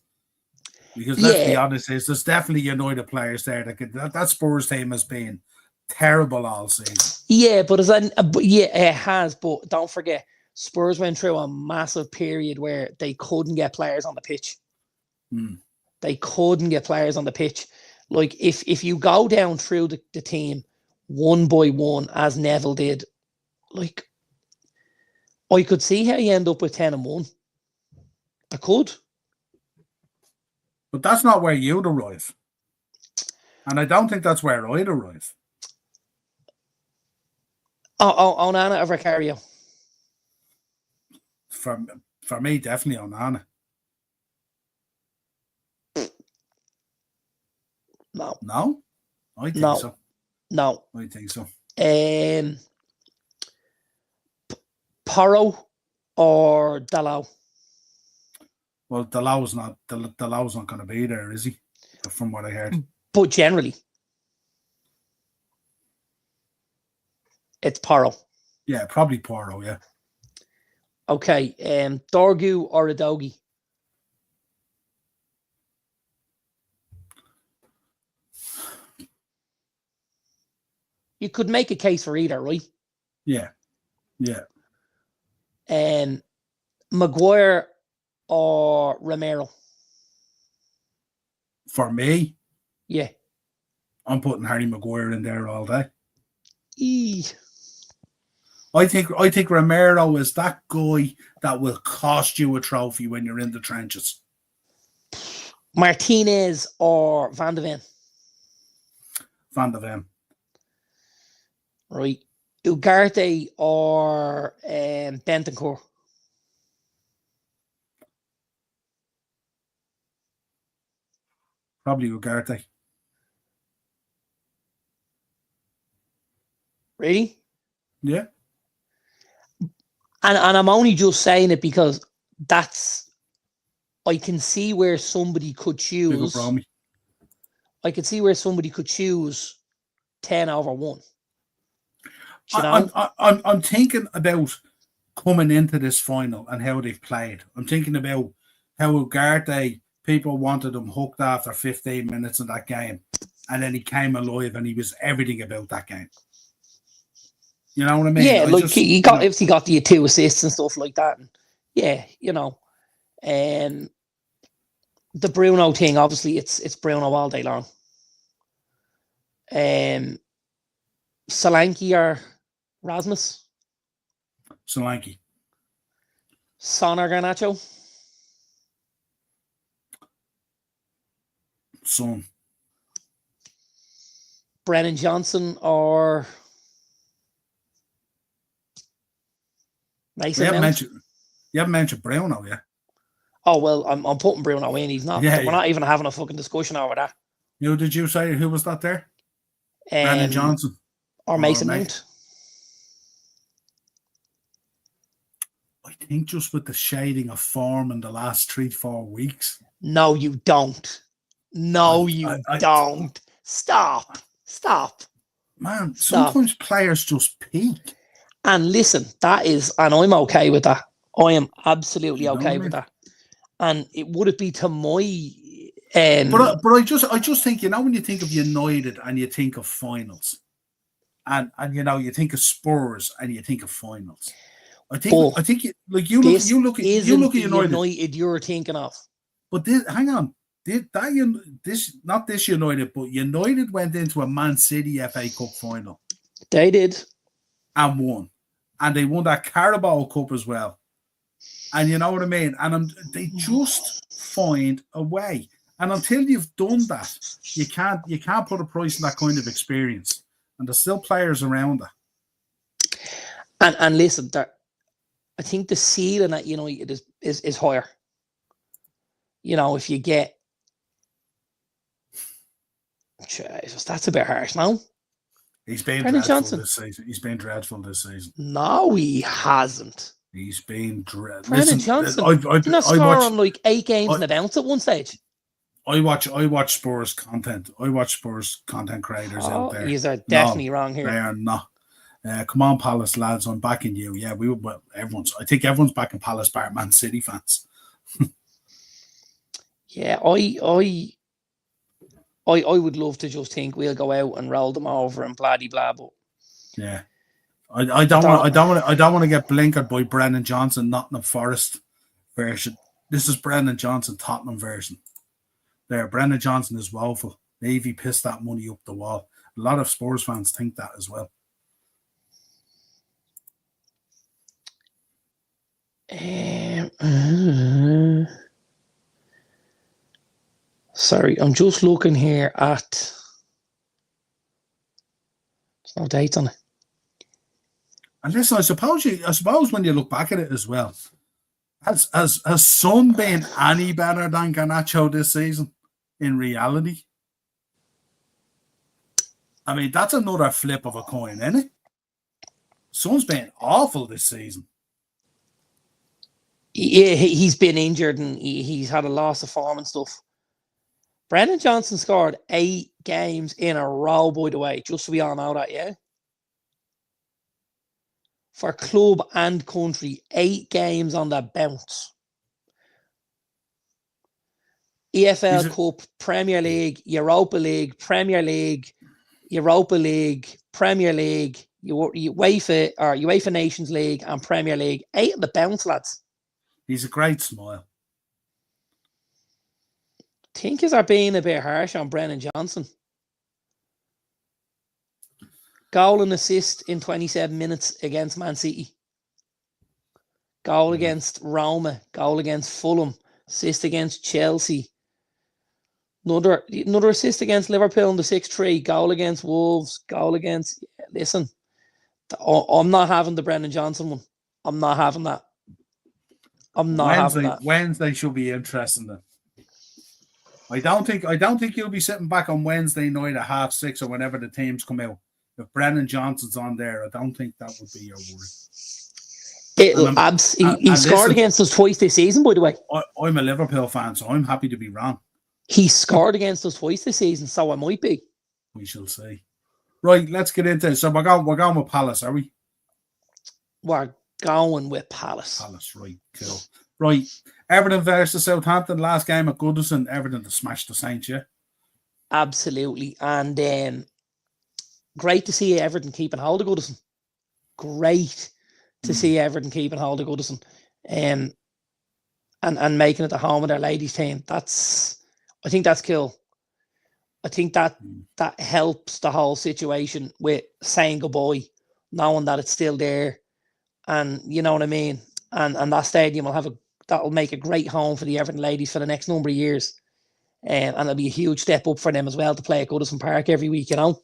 Because let's be honest, there's definitely United players there that Spurs team has been terrible all season. Yeah, it has. But don't forget, Spurs went through a massive period where they couldn't get players on the pitch. They couldn't get players on the pitch. Like if you go down through the team one by one, as Neville did, like I could see how you end up with 10-1. I could. But that's not where you'd arrive. And I don't think that's where I'd arrive. Onana or Vicario? For me, definitely Onana. No? I think so. No. I think so. Porro or Dalot? Well, Dalot's not going to be there, is he? From what I heard. But generally, it's Porro. Yeah, probably Porro, yeah. Okay, Dorgu or Udogie? You could make a case for either, right? Yeah. Maguire or Romero? For me? Yeah. I'm putting Harry Maguire in there all day. I think Romero is that guy that will cost you a trophy when you're in the trenches. Martinez or Van de Ven? Van de Ven. Right. Ugarte or Bentancur? Probably Ugarte. Really? Yeah. And I'm only just saying it because I can see where somebody could Big up, choose. Romy. I could see where somebody could choose 10/1. You I'm, know? I'm thinking about coming into this final and how they've played. I'm thinking about how Ugarte, people wanted him hooked after 15 minutes of that game, and then he came alive and he was everything about that game. You know what I mean? Yeah, like he got obviously got the 2 assists and stuff like that. And yeah, the Bruno thing, obviously it's Bruno all day long. Solanke or Rasmus? Solanke. Son or Garnacho? Son. Brennan Johnson or Mason Mount? You haven't mentioned Bruno, yeah? Oh, well, I'm putting Bruno in. He's not. Yeah, we're not even having a fucking discussion over that. Who did you say? Who was that there? Brennan Johnson. Or Mason Mount? I think just with the shading of form in the last 3-4 weeks. No, you don't. No, you don't. Stop. Man, sometimes players just peak. And listen, and I'm okay with that. I am absolutely okay with that. And it would it be to my but I just think, when you think of United and you think of finals, and you think of Spurs and you think of finals, I think you look at United you're thinking of. But hang on, not this United, but United went into a Man City FA Cup final. They did and won, and they won that Carabao Cup as well. And you know what I mean? And they just find a way. And until you've done that, you can't put a price on that kind of experience. And there's still players around that. And listen, I think the ceiling at United is higher. If you get, Jesus, that's a bit harsh, no? He's been dreadful this season. He's been dreadful this season. No, he hasn't. He's been dreadful. Brennan Johnson didn't score on like 8 games in the bounce at one stage. I watch Spurs content. I watch Spurs content creators out there. You are definitely wrong here. They are not. Come on, Palace lads, I'm backing you. Yeah, I think everyone's backing Palace bar Man City fans. Yeah, I would love to just think we'll go out and roll them over and blah blah, but yeah. I don't want to get blinkered by Brennan Johnson Nottingham Forest version. This is Brennan Johnson Tottenham version. There, Brennan Johnson is woeful. Navy pissed that money up the wall. A lot of Spurs fans think that as well. Sorry, I'm just looking here at. There's no dates on it. And listen, I suppose when you look back at it as well, has Son been any better than Garnacho this season? In reality, I mean, that's another flip of a coin, isn't it? Son's been awful this season. Yeah, he's been injured and he's had a loss of form and stuff. Brennan Johnson scored 8 games in a row, by the way, just so we all know that, yeah? For club and country, 8 games on the bounce. EFL Cup, Premier League, Europa League, Premier League, Europa League, Premier League, UEFA Nations League, and Premier League. 8 on the bounce, lads. He's a great smile. Think are being a bit harsh on Brennan Johnson. Goal and assist in 27 minutes against Man City. Goal against Roma. Goal against Fulham. Assist against Chelsea. Another assist against Liverpool in the 6-3. Goal against Wolves. Goal against... Listen, I'm not having the Brennan Johnson one. I'm not having that. Wednesday should be interesting then. I don't think you'll be sitting back on Wednesday night at 6:30 or whenever the teams come out. If Brennan Johnson's on there, I don't think that would be your worry. And He scored listen, against us twice this season, by the way. I'm a Liverpool fan, so I'm happy to be wrong. He scored against us twice this season, so I might be. We shall see. Right, let's get into it. So we're going with Palace, are we? We're going with Palace. Palace, right, cool. Right, Everton versus Southampton, last game at Goodison. Everton to smash the Saints, yeah? Absolutely. And great to see Everton keeping hold of Goodison. Great to see Everton keeping hold of Goodison. And making it the home of their ladies team. I think that's cool. I think that helps the whole situation with saying goodbye, knowing that it's still there, and you know what I mean. And that stadium that'll make a great home for the Everton ladies for the next number of years, and it'll be a huge step up for them as well to play at Goodison Park every week, you know.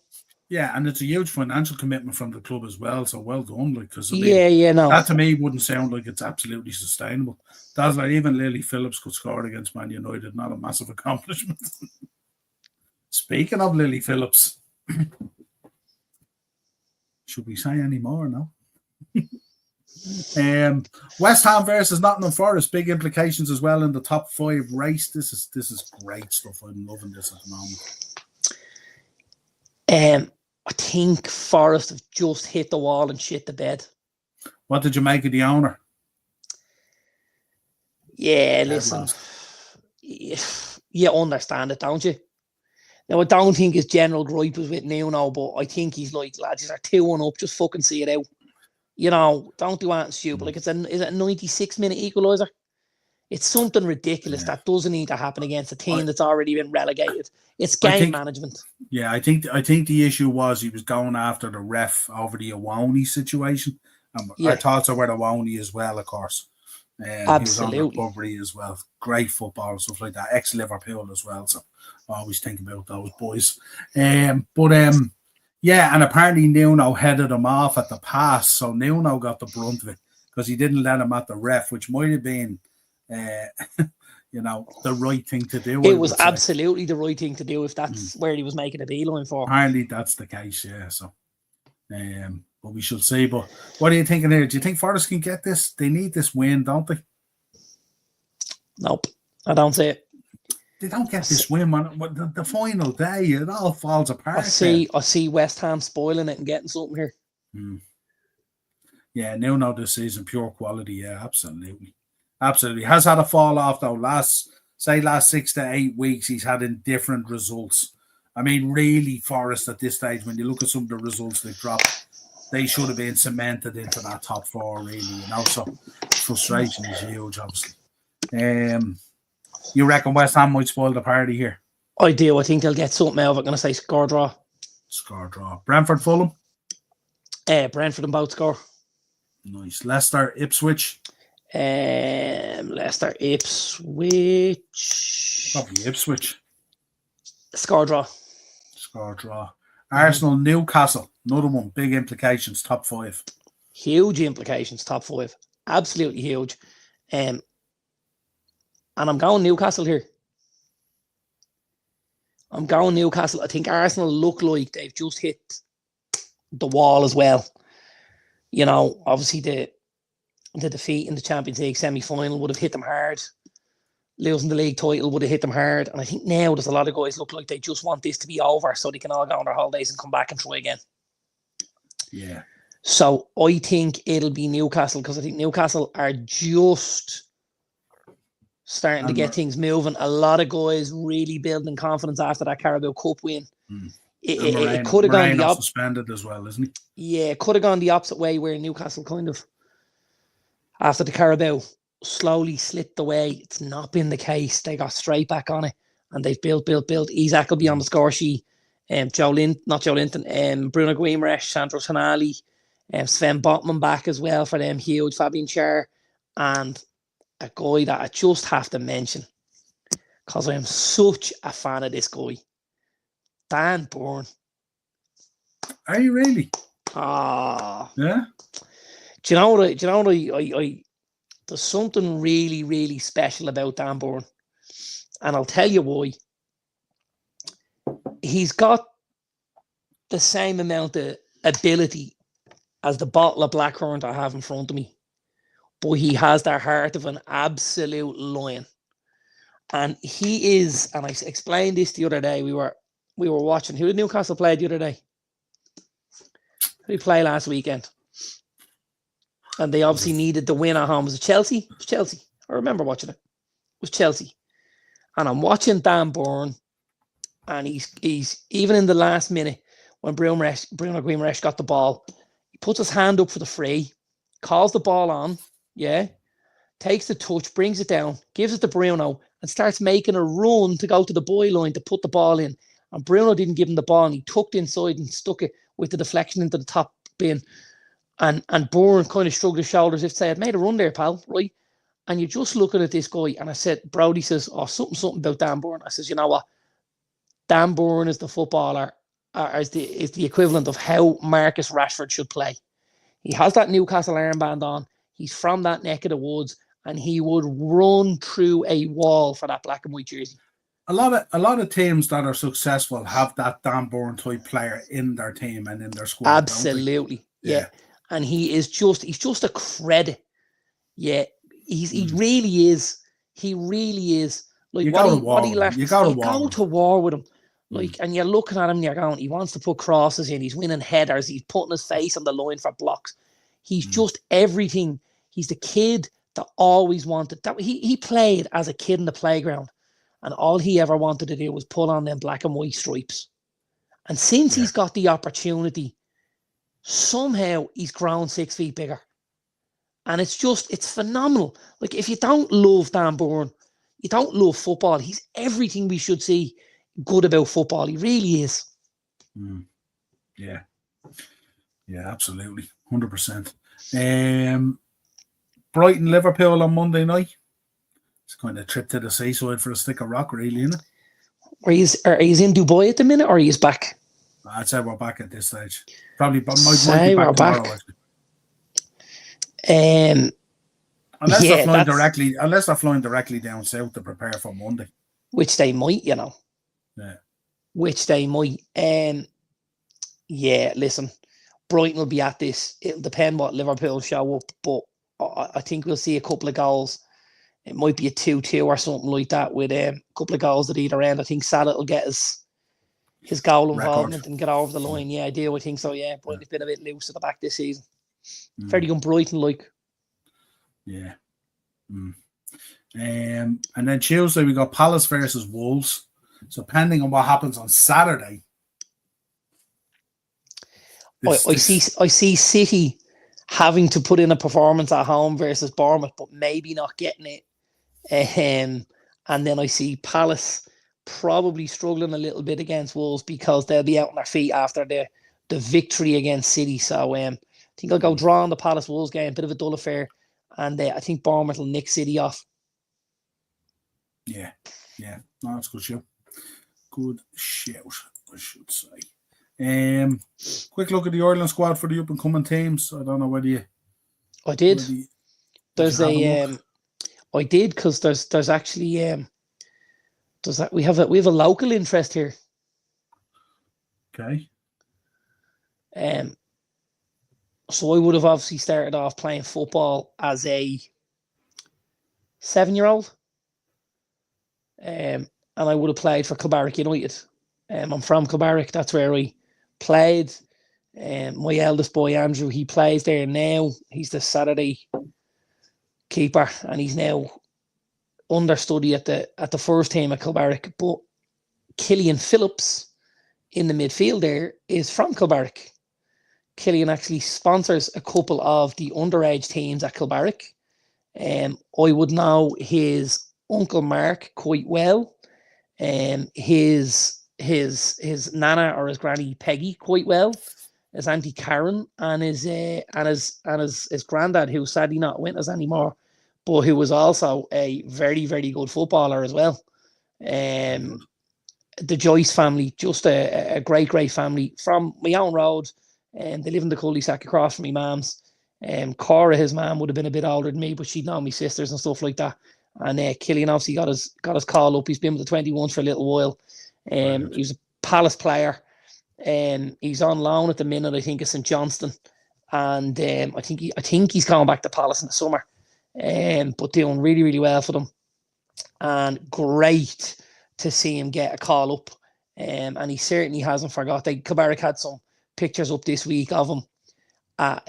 Yeah, and it's a huge financial commitment from the club as well. So well done, because no, that to me wouldn't sound like it's absolutely sustainable. That's like even Lily Phillips could score against Man United, not a massive accomplishment. Speaking of Lily Phillips, should we say any more? No. West Ham versus Nottingham Forest, big implications as well in the top 5 race. This is great stuff. I'm loving this at the moment. I think Forest have just hit the wall and shit the bed. What did you make of the owner? Yeah, listen, you understand it, don't you? Now, I don't think his general gripe was with Nuno, but I think he's like, lads, they're 2-1 up, just fucking see it out. You know, don't do anything stupid. Like, is it a 96-minute equaliser? It's something ridiculous that doesn't need to happen against a team that's already been relegated. It's game management. Yeah, I think the issue was he was going after the ref over the Awoni situation. Our thoughts are with Awoni as well, of course. Absolutely. He was on recovery as well. Great football and stuff like that. Ex-Liverpool as well. So I always think about those boys. Yeah, and apparently Nuno headed him off at the pass. So Nuno got the brunt of it because he didn't let him at the ref, which might have been, the right thing to do. It was absolutely the right thing to do if that's where he was making a beeline for. Apparently that's the case, yeah. So, but we shall see. But what are you thinking here? Do you think Forest can get this? They need this win, don't they? Nope, I don't see it. They don't get this win on the final day. It all falls apart. I see West Ham spoiling it and getting something here. Yeah, Nuno this season, pure quality. Yeah, absolutely. Absolutely. Has had a fall off though. Last 6 to 8 weeks, he's had indifferent results. I mean, really, Forest at this stage, when you look at some of the results they've dropped, they should have been cemented into that top 4, really. So frustration is huge, obviously. You reckon West Ham might spoil the party here? I do. I think they'll get something out of it. I'm going to say score draw. Score draw. Brentford, Fulham? Brentford and both score. Nice. Leicester, Ipswich? Leicester, Ipswich. Probably Ipswich. Score draw. Score draw. Arsenal, Newcastle. Another one. Big implications. Top 5. Huge implications. Top 5. Absolutely huge. And I'm going Newcastle here. I'm going Newcastle. I think Arsenal look like they've just hit the wall as well. You know, obviously the defeat in the Champions League semi-final would have hit them hard. Losing the league title would have hit them hard. And I think now there's a lot of guys look like they just want this to be over so they can all go on their holidays and come back and try again. Yeah. So I think it'll be Newcastle because I think Newcastle are just starting to get things moving. A lot of guys really building confidence after that Carabao Cup win. It could have gone the opposite. Suspended as well, isn't he? Yeah, it could have gone the opposite way where Newcastle kind of, after the Carabao, slowly slipped away. It's not been the case. They got straight back on it and they've built. Isaac will be on the score sheet. Bruno Guimaraes, Sandro Tonali, Sven Botman back as well for them. Huge. Fabian Schär, and a guy that I just have to mention because I am such a fan of this guy, Dan Burn. Are you really? Yeah. Do you know what? There's something really, really special about Dan Burn, and I'll tell you why. He's got the same amount of ability as the bottle of Blackhorn I have in front of me. but he has the heart of an absolute lion. And he is, and I explained this the other day. We were watching. Who did Newcastle play the other day? Who did we play last weekend? And they obviously needed the win at home. Was it Chelsea? It was Chelsea. I remember watching it. It was Chelsea. And I'm watching Dan Burn, and he's even in the last minute when Bruno Guimaraes got the ball, he puts his hand up for the free, calls the ball on, takes the touch, brings it down, gives it to Bruno, and starts making a run to go to the boy line to put the ball in. And Bruno didn't give him the ball, and he tucked inside and stuck it with the deflection into the top bin. And Bourne kind of shrugged his shoulders if to say, I'd made a run there, pal, right? And you're just looking at this guy, and I said, Brody says, something about Dan Bourne. I says, you know what? Dan Bourne is the footballer, is the equivalent of how Marcus Rashford should play. He has that Newcastle armband on. He's from that neck of the woods, and he would run through a wall for that black and white jersey. A lot of teams that are successful have that Dan Bourne type player in their team and in their squad. Absolutely, yeah. And he's just a credit. Yeah, he really is. He really is. Like you what he left. You go to war with him. Like, and you're looking at him and you're going, he wants to put crosses in. He's winning headers. He's putting his face on the line for blocks. He's just everything. He's the kid that always wanted that. He played as a kid in the playground, and all he ever wanted to do was pull on them black and white stripes. And since he's got the opportunity, somehow he's grown 6 feet bigger. And it's phenomenal. Like, if you don't love Dan Bourne, you don't love football. He's everything we should see good about football. He really is. Yeah, absolutely. 100%. Brighton, Liverpool on Monday night. It's kind of a trip to the seaside for a stick of rock, really, isn't it? Are you in Dubai at the minute, or are you back? I'd say we're back at this stage. Probably, but might be back tomorrow. Unless they're flying directly down south to prepare for Monday, which they might, Yeah. Which they might. Listen, Brighton will be at this. It'll depend what Liverpool show up, but I think we'll see a couple of goals. It might be a 2-2 or something like that with a couple of goals at either end. I think Salah will get his goal involvement and get over the line. Yeah, I do. I think so. Yeah, Brighton's been a bit loose at the back this season. Very good Brighton, like. Yeah. And then Tuesday we got Palace versus Wolves. So depending on what happens on Saturday, I see City having to put in a performance at home versus Bournemouth, but maybe not getting it. And then I see Palace probably struggling a little bit against Wolves because they'll be out on their feet after the victory against City. So I think I'll go draw on the Palace Wolves game, bit of a dull affair, and I think Bournemouth will nick City off. Yeah, no, that's good shout. Good shout, I should say. Quick look at the Ireland squad for the up and coming teams. I don't know whether you. I did. I did because there's actually we have a local interest here. Okay. So I would have obviously started off playing football as a 7-year-old. And I would have played for Kilbarrack United. I'm from Kilbarrack. That's where I played. My eldest boy, Andrew, he plays there now. He's the Saturday keeper, and he's now understudy at the first team at Kilbarrack. But Killian Phillips in the midfield there is from Kilbarrack. Killian actually sponsors a couple of the underage teams at Kilbarrack. I would know his Uncle Mark quite well, his nana or his granny Peggy quite well, his auntie Karen, and his granddad, who sadly not with us anymore, but who was also a very, very good footballer as well. The Joyce family, just a great family from my own road, and they live in the cul-de-sac across from my mum's. Cora, his mum, would have been a bit older than me, but she'd known my sisters and stuff like that. And Killian obviously got his call up. He's been with the 21s for a little while. He was a Palace player. He's on loan at the minute, I think, at St Johnston. And I think he's coming back to Palace in the summer. but doing really, really well for them. And great to see him get a call up. And he certainly hasn't forgot. Cabarrus had some pictures up this week of him at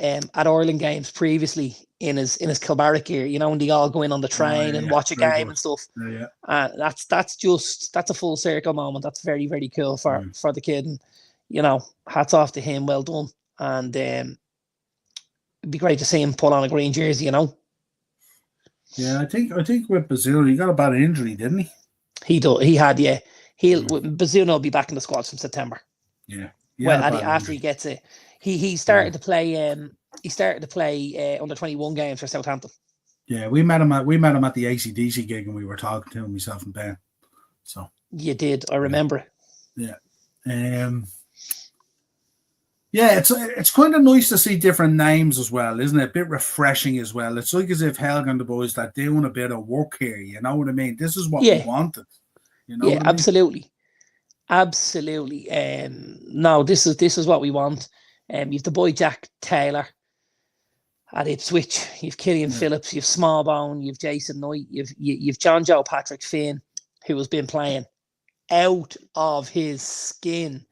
Ireland games previously in his Kilbarrack gear, when they all go in on the train and watch a game and stuff. That's a full circle moment. That's very, very cool for the kid, and hats off to him. Well done. And it'd be great to see him put on a green jersey. Yeah, I think with Bazunu, he got a bad injury, didn't he? He had, yeah. Bazunu will be back in the squad from September. Yeah. Well, after he gets it, he started to play. He started to play under 21 games for Southampton. Yeah, we met him at the AC/DC gig, and we were talking to him, myself and Ben. So you did, I remember it. Yeah. Yeah, it's kind of nice to see different names as well, isn't it? A bit refreshing as well. It's like as if Helga and the boys are doing a bit of work here. You know what I mean? This is what we wanted. Yeah, absolutely. Absolutely. No, this is what we want. You've the boy Jack Taylor at Ipswich. You've Killian Phillips. You've Smallbone. You've Jason Knight. You've John Joe Patrick Finn, who has been playing out of his skin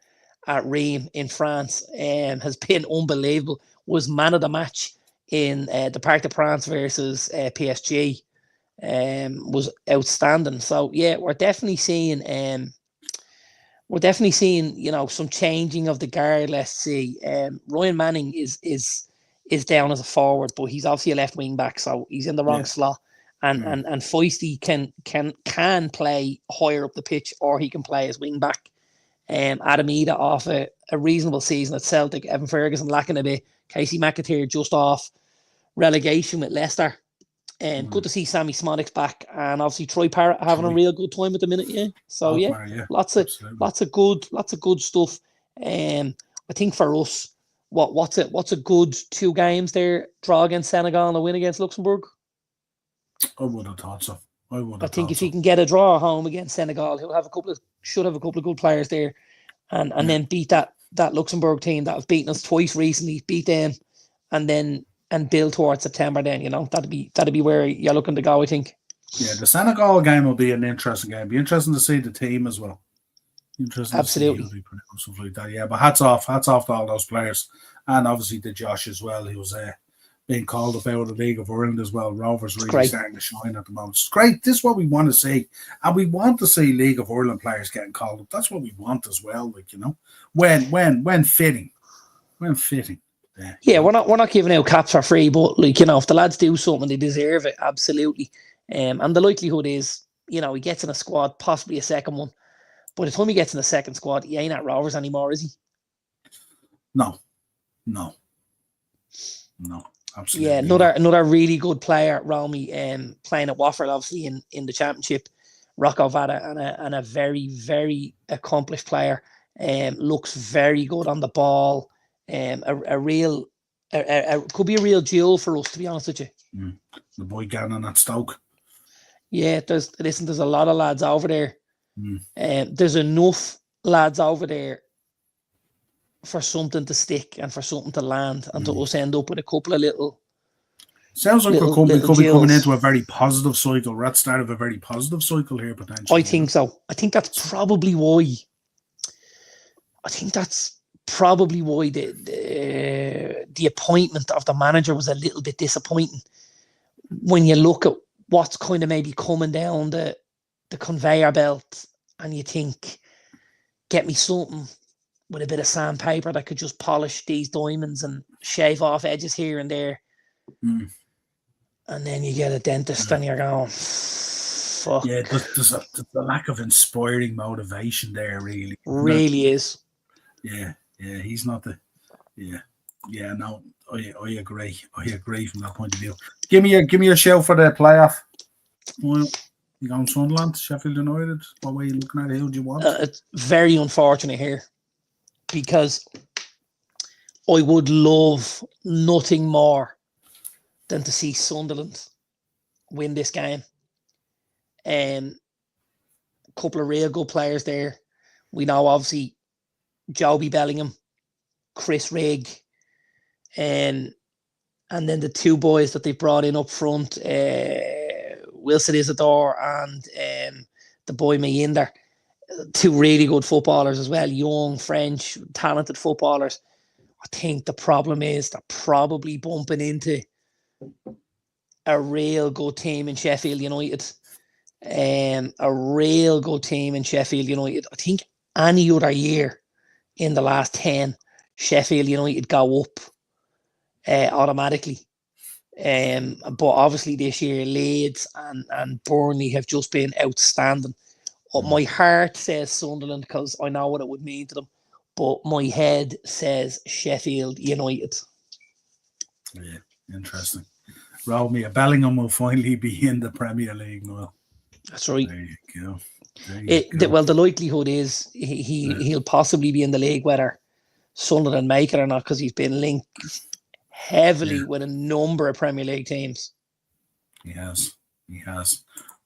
at Reims in France. Has been unbelievable. Was man of the match in the Parc des Princes versus PSG. Was outstanding. So yeah, we're definitely seeing some changing of the guard. Let's see. Ryan Manning is down as a forward, but he's obviously a left wing back, so he's in the wrong slot. And Feisty can play higher up the pitch, or he can play as wing back. Adam Ida off a reasonable season at Celtic. Evan Ferguson lacking a bit. Casey McAteer just off relegation with Leicester. Good to see Sammy Smodix back, and obviously Troy Parrott having a real good time at the minute. Yeah, so lots of good stuff. I think for us, what's a good 2 games there? Draw against Senegal and a win against Luxembourg. I would have thought so. I think if he can get a draw at home against Senegal, should have a couple of good players there, and then beat that Luxembourg team that have beaten us twice recently. Beat them, and build towards September. Then that'd be where you're looking to go, I think. Yeah, the Senegal game will be an interesting game. Be interesting to see the team as well. Absolutely. To see stuff like that. Yeah, but hats off to all those players, and obviously to Josh as well. He was being called up out of the League of Ireland as well. Rovers really starting to shine at the moment. It's great. This is what we want to see, and we want to see League of Ireland players getting called up. That's what we want as well. When fitting. Yeah, we're not giving out caps for free, but if the lads do something, they deserve it, absolutely. And the likelihood is, he gets in a squad, possibly a second one. By the time he gets in the second squad, he ain't at Rovers anymore, is he? No, absolutely. Yeah, another really good player, Romy, playing at Watford, obviously in the Championship. Rocco Vada, and a very, very accomplished player. Looks very good on the ball. Could be a real jewel for us, to be honest with you. The boy Gannon at Stoke. Yeah, there's a lot of lads over there. There's enough lads over there for something to stick and for something to land, and to us end up with a couple of little. Sounds like we could be coming into a very positive cycle. We're at the start of a very positive cycle here, potentially. I think so. I think that's probably why. The appointment of the manager was a little bit disappointing. When you look at what's kind of maybe coming down the conveyor belt, and you think, get me something with a bit of sandpaper that could just polish these diamonds and shave off edges here and there. And then you get a dentist and you're going, fuck. Yeah, there's a lack of inspiring motivation there, really. Really is. Yeah, he's not the. Yeah, no, I agree. I agree from that point of view. Give me a show for the playoff. Well, you going Sunderland, Sheffield United? What way you looking at it? Who do you want? It's very unfortunate here, because I would love nothing more than to see Sunderland win this game. A couple of real good players there. We know, obviously, Joby Bellingham, Chris Rigg, and And then the two boys that they brought in up front, Wilson Isidore and the boy Mayinder, two really good footballers as well, young, French, talented footballers. I think the problem is they're probably bumping into a real good team in Sheffield United. A real good team in Sheffield United. I think any other year in the last 10, Sheffield United go up automatically. But obviously this year, Leeds and Burnley have just been outstanding. My heart says Sunderland because I know what it would mean to them, but my head says Sheffield United. Yeah, interesting. Roll me a Bellingham will finally be in the Premier League now. That's right. There you go. Well, the likelihood is he'll possibly be in the league, whether Sunderland make it or not, because he's been linked heavily with a number of Premier League teams. He has.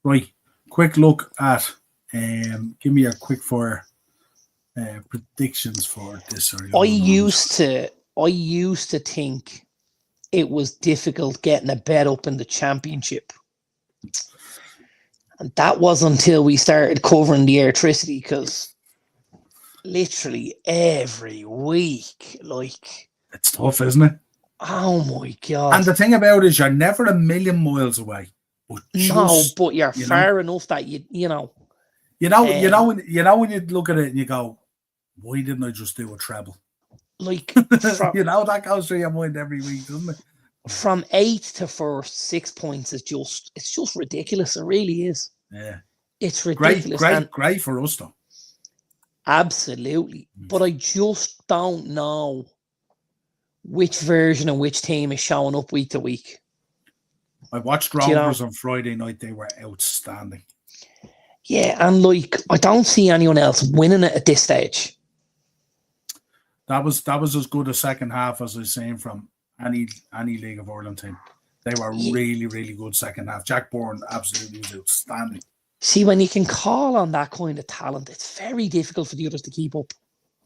Right, quick look at. Give me a quick fire predictions for this. I used to think it was difficult getting a bet up in the Championship. And that was until we started covering the electricity, because literally every week, like... It's tough, isn't it? Oh, my God. And the thing about it is you're never a million miles away. But you're far enough that you know. You know when you look at it and you go, why didn't I just do a treble? Like, that goes through your mind every week, doesn't it? From 8th to 1st, 6 points is just ridiculous. It really is. Yeah, it's ridiculous. Great for us though. Absolutely, but I just don't know which version and which team is showing up week to week. I watched Rovers on Friday night. They were outstanding. Yeah, and like I don't see anyone else winning it at this stage. That was as good a second half as I was saying from any League of Ireland team. They were really, really good second half. Jack Bourne absolutely was outstanding. See, when you can call on that kind of talent, it's very difficult for the others to keep up.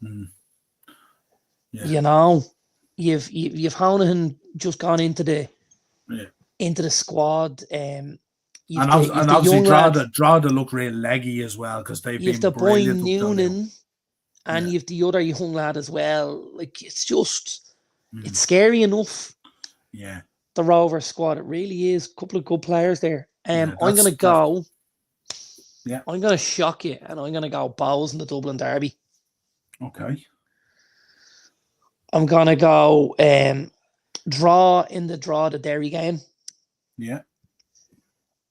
Yeah. You know, you've Honohan just gone into the squad. And obviously draw to look real leggy as well, because they've been the boy brilliant. Noonan, and you've the other young lad as well. Like, it's just it's scary enough. Yeah, the Rover squad, it really is. A couple of good players there. I'm gonna go. Yeah, I'm gonna shock you, and I'm gonna go Bows in the Dublin Derby. Okay. I'm gonna go draw the Derry game. Yeah.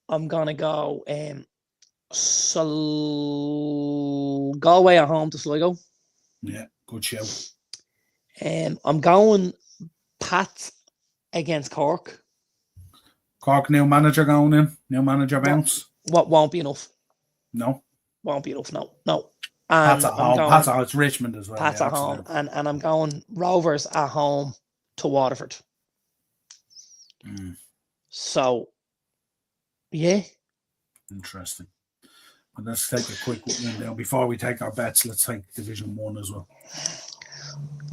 I'm gonna go Galway at home to Sligo. Yeah, good show. I'm going Pat against Cork. Cork new manager going in. New manager bounce. What won't be enough? No. Won't be enough. No. Pat's at home. Pat's at home. It's Richmond as well. Pat's at home, and I'm going Rovers at home to Waterford. So, yeah. Interesting. And let's take a quick window before we take our bets. Let's take Division 1 as well.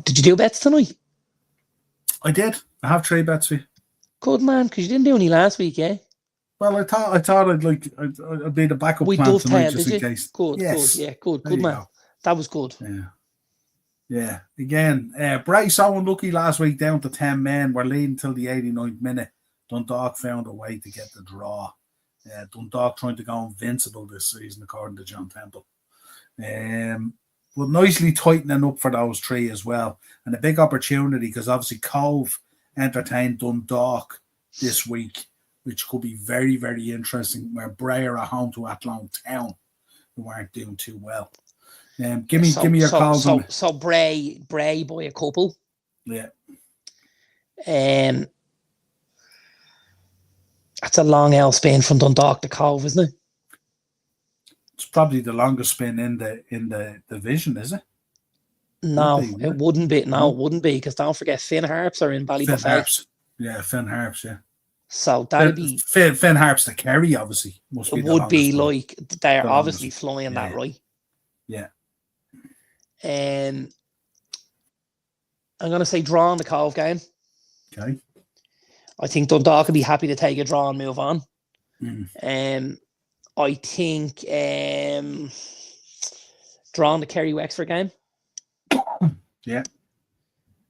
Did you do bets tonight? I did. I have 3 bets for you. Good man, because you didn't do any last week, eh? Well, I thought I'd be the backup plan tonight just in case. Good, good man. That was good. Yeah. Again, Bray so unlucky last week, down to 10 men. We're leading till the 89th minute. Dundalk found a way to get the draw. Dundalk trying to go invincible this season, according to John Temple. But nicely tightening up for those 3 as well. And a big opportunity, because obviously Cove entertained Dundalk this week, which could be very, very interesting, where Bray are at home to Athlone Town, who aren't doing too well. Give me your calls on it. So Bray by a couple. Yeah. That's a long L spin from Dundalk to Cove, isn't it? It's probably the longest spin in the division, is it? No, it wouldn't be. No, it wouldn't be, because don't forget Finn Harps are in Ballybuffet. Finn Harps. Yeah, Finn Harps, yeah. So that'd be Finn Harps to Kerry, obviously. It would be like they're obviously flying that, right? Yeah. I'm gonna say draw on the Cove game. Okay. I think Dundalk could be happy to take a draw and move on. Mm. I think drawing the Kerry Wexford game. Yeah.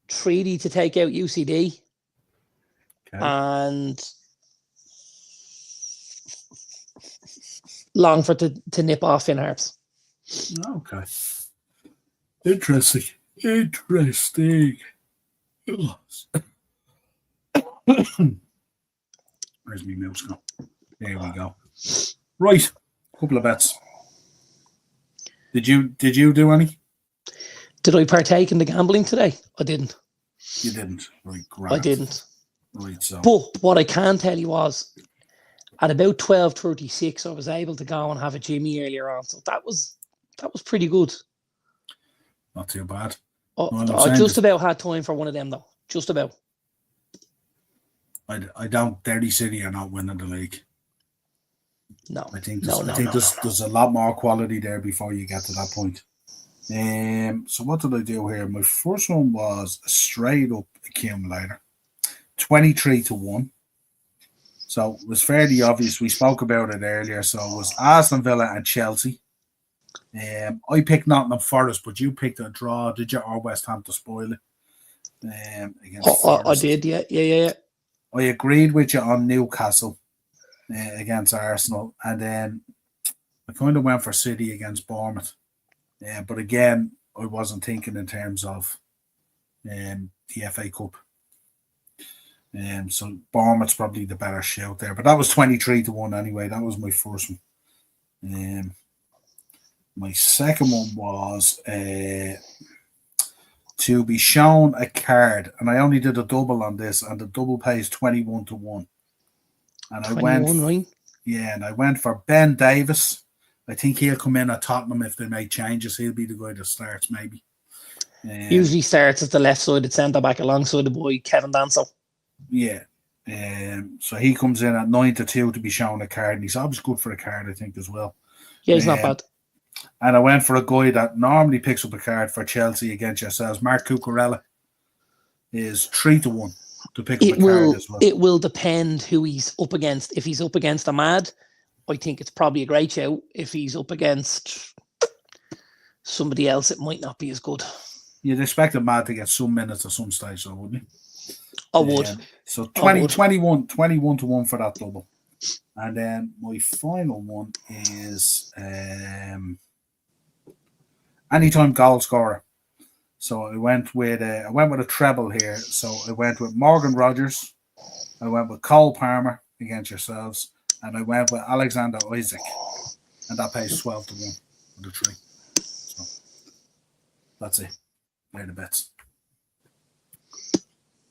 Treaty to take out UCD. Okay. And Longford to nip off Finn Harps. Okay. Interesting. Where's my mouse go? There we go. Right. Couple of bets. Did you do any? Did I partake in the gambling today? I didn't. You didn't. Right, grand. I didn't. Right, so. But what I can tell you was at about 12:36, I was able to go and have a Jimmy earlier on. So that was pretty good. Not too bad. I just about had time for one of them though. Just about. I don't. Derry City are not winning the league. No. I think there's a lot more quality there before you get to that point. So what did I do here? My first one was a straight up accumulator, 23-1. So it was fairly obvious. We spoke about it earlier. So it was Aston Villa and Chelsea. I picked Nottingham Forest, but you picked a draw, did you? Or West Ham to spoil it. I did, yeah. I agreed with you on Newcastle against Arsenal, and then I kind of went for City against Bournemouth. But again, I wasn't thinking in terms of the FA Cup. So Bournemouth's probably the better shout there. But that was 23-1 anyway. That was my first one. My second one was to be shown a card, and I only did a double on this, and the double pays 21-1. And I went for Ben Davis. I think he'll come in at Tottenham if they make changes. He'll be the guy that starts, maybe. Usually starts as the left-sided centre-back alongside the boy Kevin Danso. Yeah. So he comes in at 9-2 to be shown a card, and he's always good for a card, I think, as well. Yeah, he's not bad. And I went for a guy that normally picks up a card for Chelsea against yourselves. Mark Cucurella is 3-1 to pick up a card as well. It will depend who he's up against. If he's up against Ahmad, I think it's probably a great shout. If he's up against somebody else, it might not be as good. You'd expect Ahmad to get some minutes at some stage, though, wouldn't you? I would. So 21-1 for that double. And then my final one is anytime goal scorer. So I went with a treble here. So I went with Morgan Rogers, I went with Cole Palmer against yourselves, and I went with Alexander Isaac, and that pays 12-1 for the three. So that's it. They're the bets.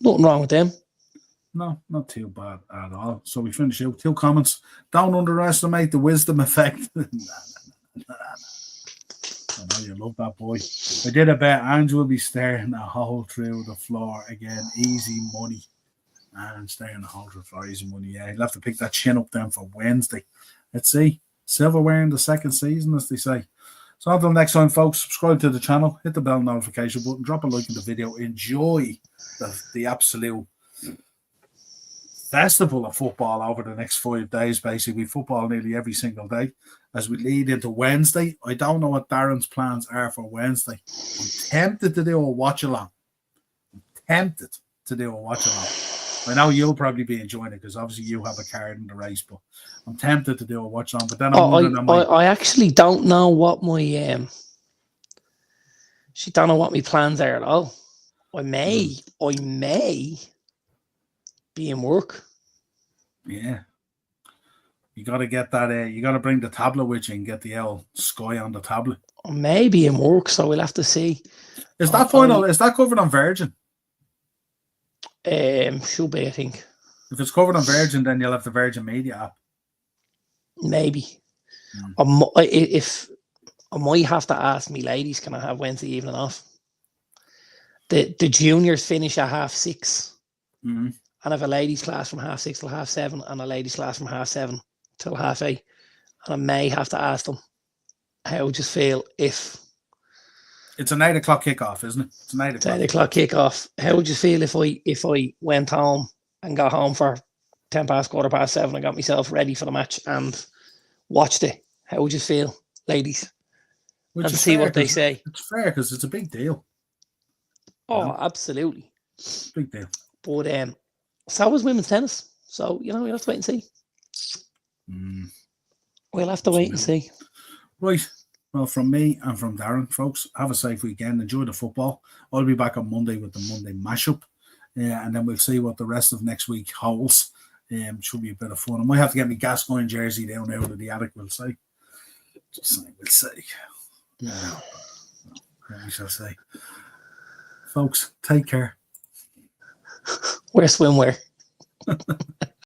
Nothing wrong with them. No, not too bad at all. So we finish out. 2 comments. Don't underestimate the wisdom effect. I know you love that, boy. I did a bet. Ange will be staring a hole through the floor again. Easy money. And staring a hole through the floor. Easy money. Yeah, he'll have to pick that chin up then for Wednesday. Let's see. Silverware in the second season, as they say. So until next time, folks, subscribe to the channel. Hit the bell notification button. Drop a like in the video. Enjoy the absolute festival of football over the next 5 days. Basically, football nearly every single day as we lead into Wednesday. I don't know what Darren's plans are for Wednesday. I'm tempted to do a watch along. I know you'll probably be enjoying it because obviously you have a card in the race, but I'm tempted to do a watch along. But then I actually don't know what my she don't know what my plans are at all. I may be in work. Yeah. You got to get that. You got to bring the tablet with you and get the L Sky on the tablet. I may be in work, so we'll have to see. Is that final? Is that covered on Virgin? Should be, I think. If it's covered on Virgin, then you'll have the Virgin Media app. Maybe. If I might have to ask me ladies, can I have Wednesday evening off? The juniors finish at 6:30. Mm-hmm. And I have a ladies' class from 6:30 till 7:30 and a ladies' class from 7:30 till 8:30. And I may have to ask them, how would you feel if... It's an 8 o'clock kickoff, isn't it? It's an 8 o'clock. 8 o'clock kickoff. How would you feel if I went home and got home for 10 past, 7:15. I got myself ready for the match and watched it. How would you feel, ladies? Which And is see fair, what they say. It's fair because it's a big deal. Oh, absolutely. Big deal. But so was women's tennis. So, you know, we'll have to wait and see. We'll have to wait and see. Right. Well, from me and from Darren, folks, have a safe weekend. Enjoy the football. I'll be back on Monday with the Monday mashup. And then we'll see what the rest of next week holds. Should be a bit of fun. I might have to get my Gascoigne jersey down out of the attic, we'll say. Just saying, we'll say. Yeah. We shall say. Folks, take care. Wear swimwear.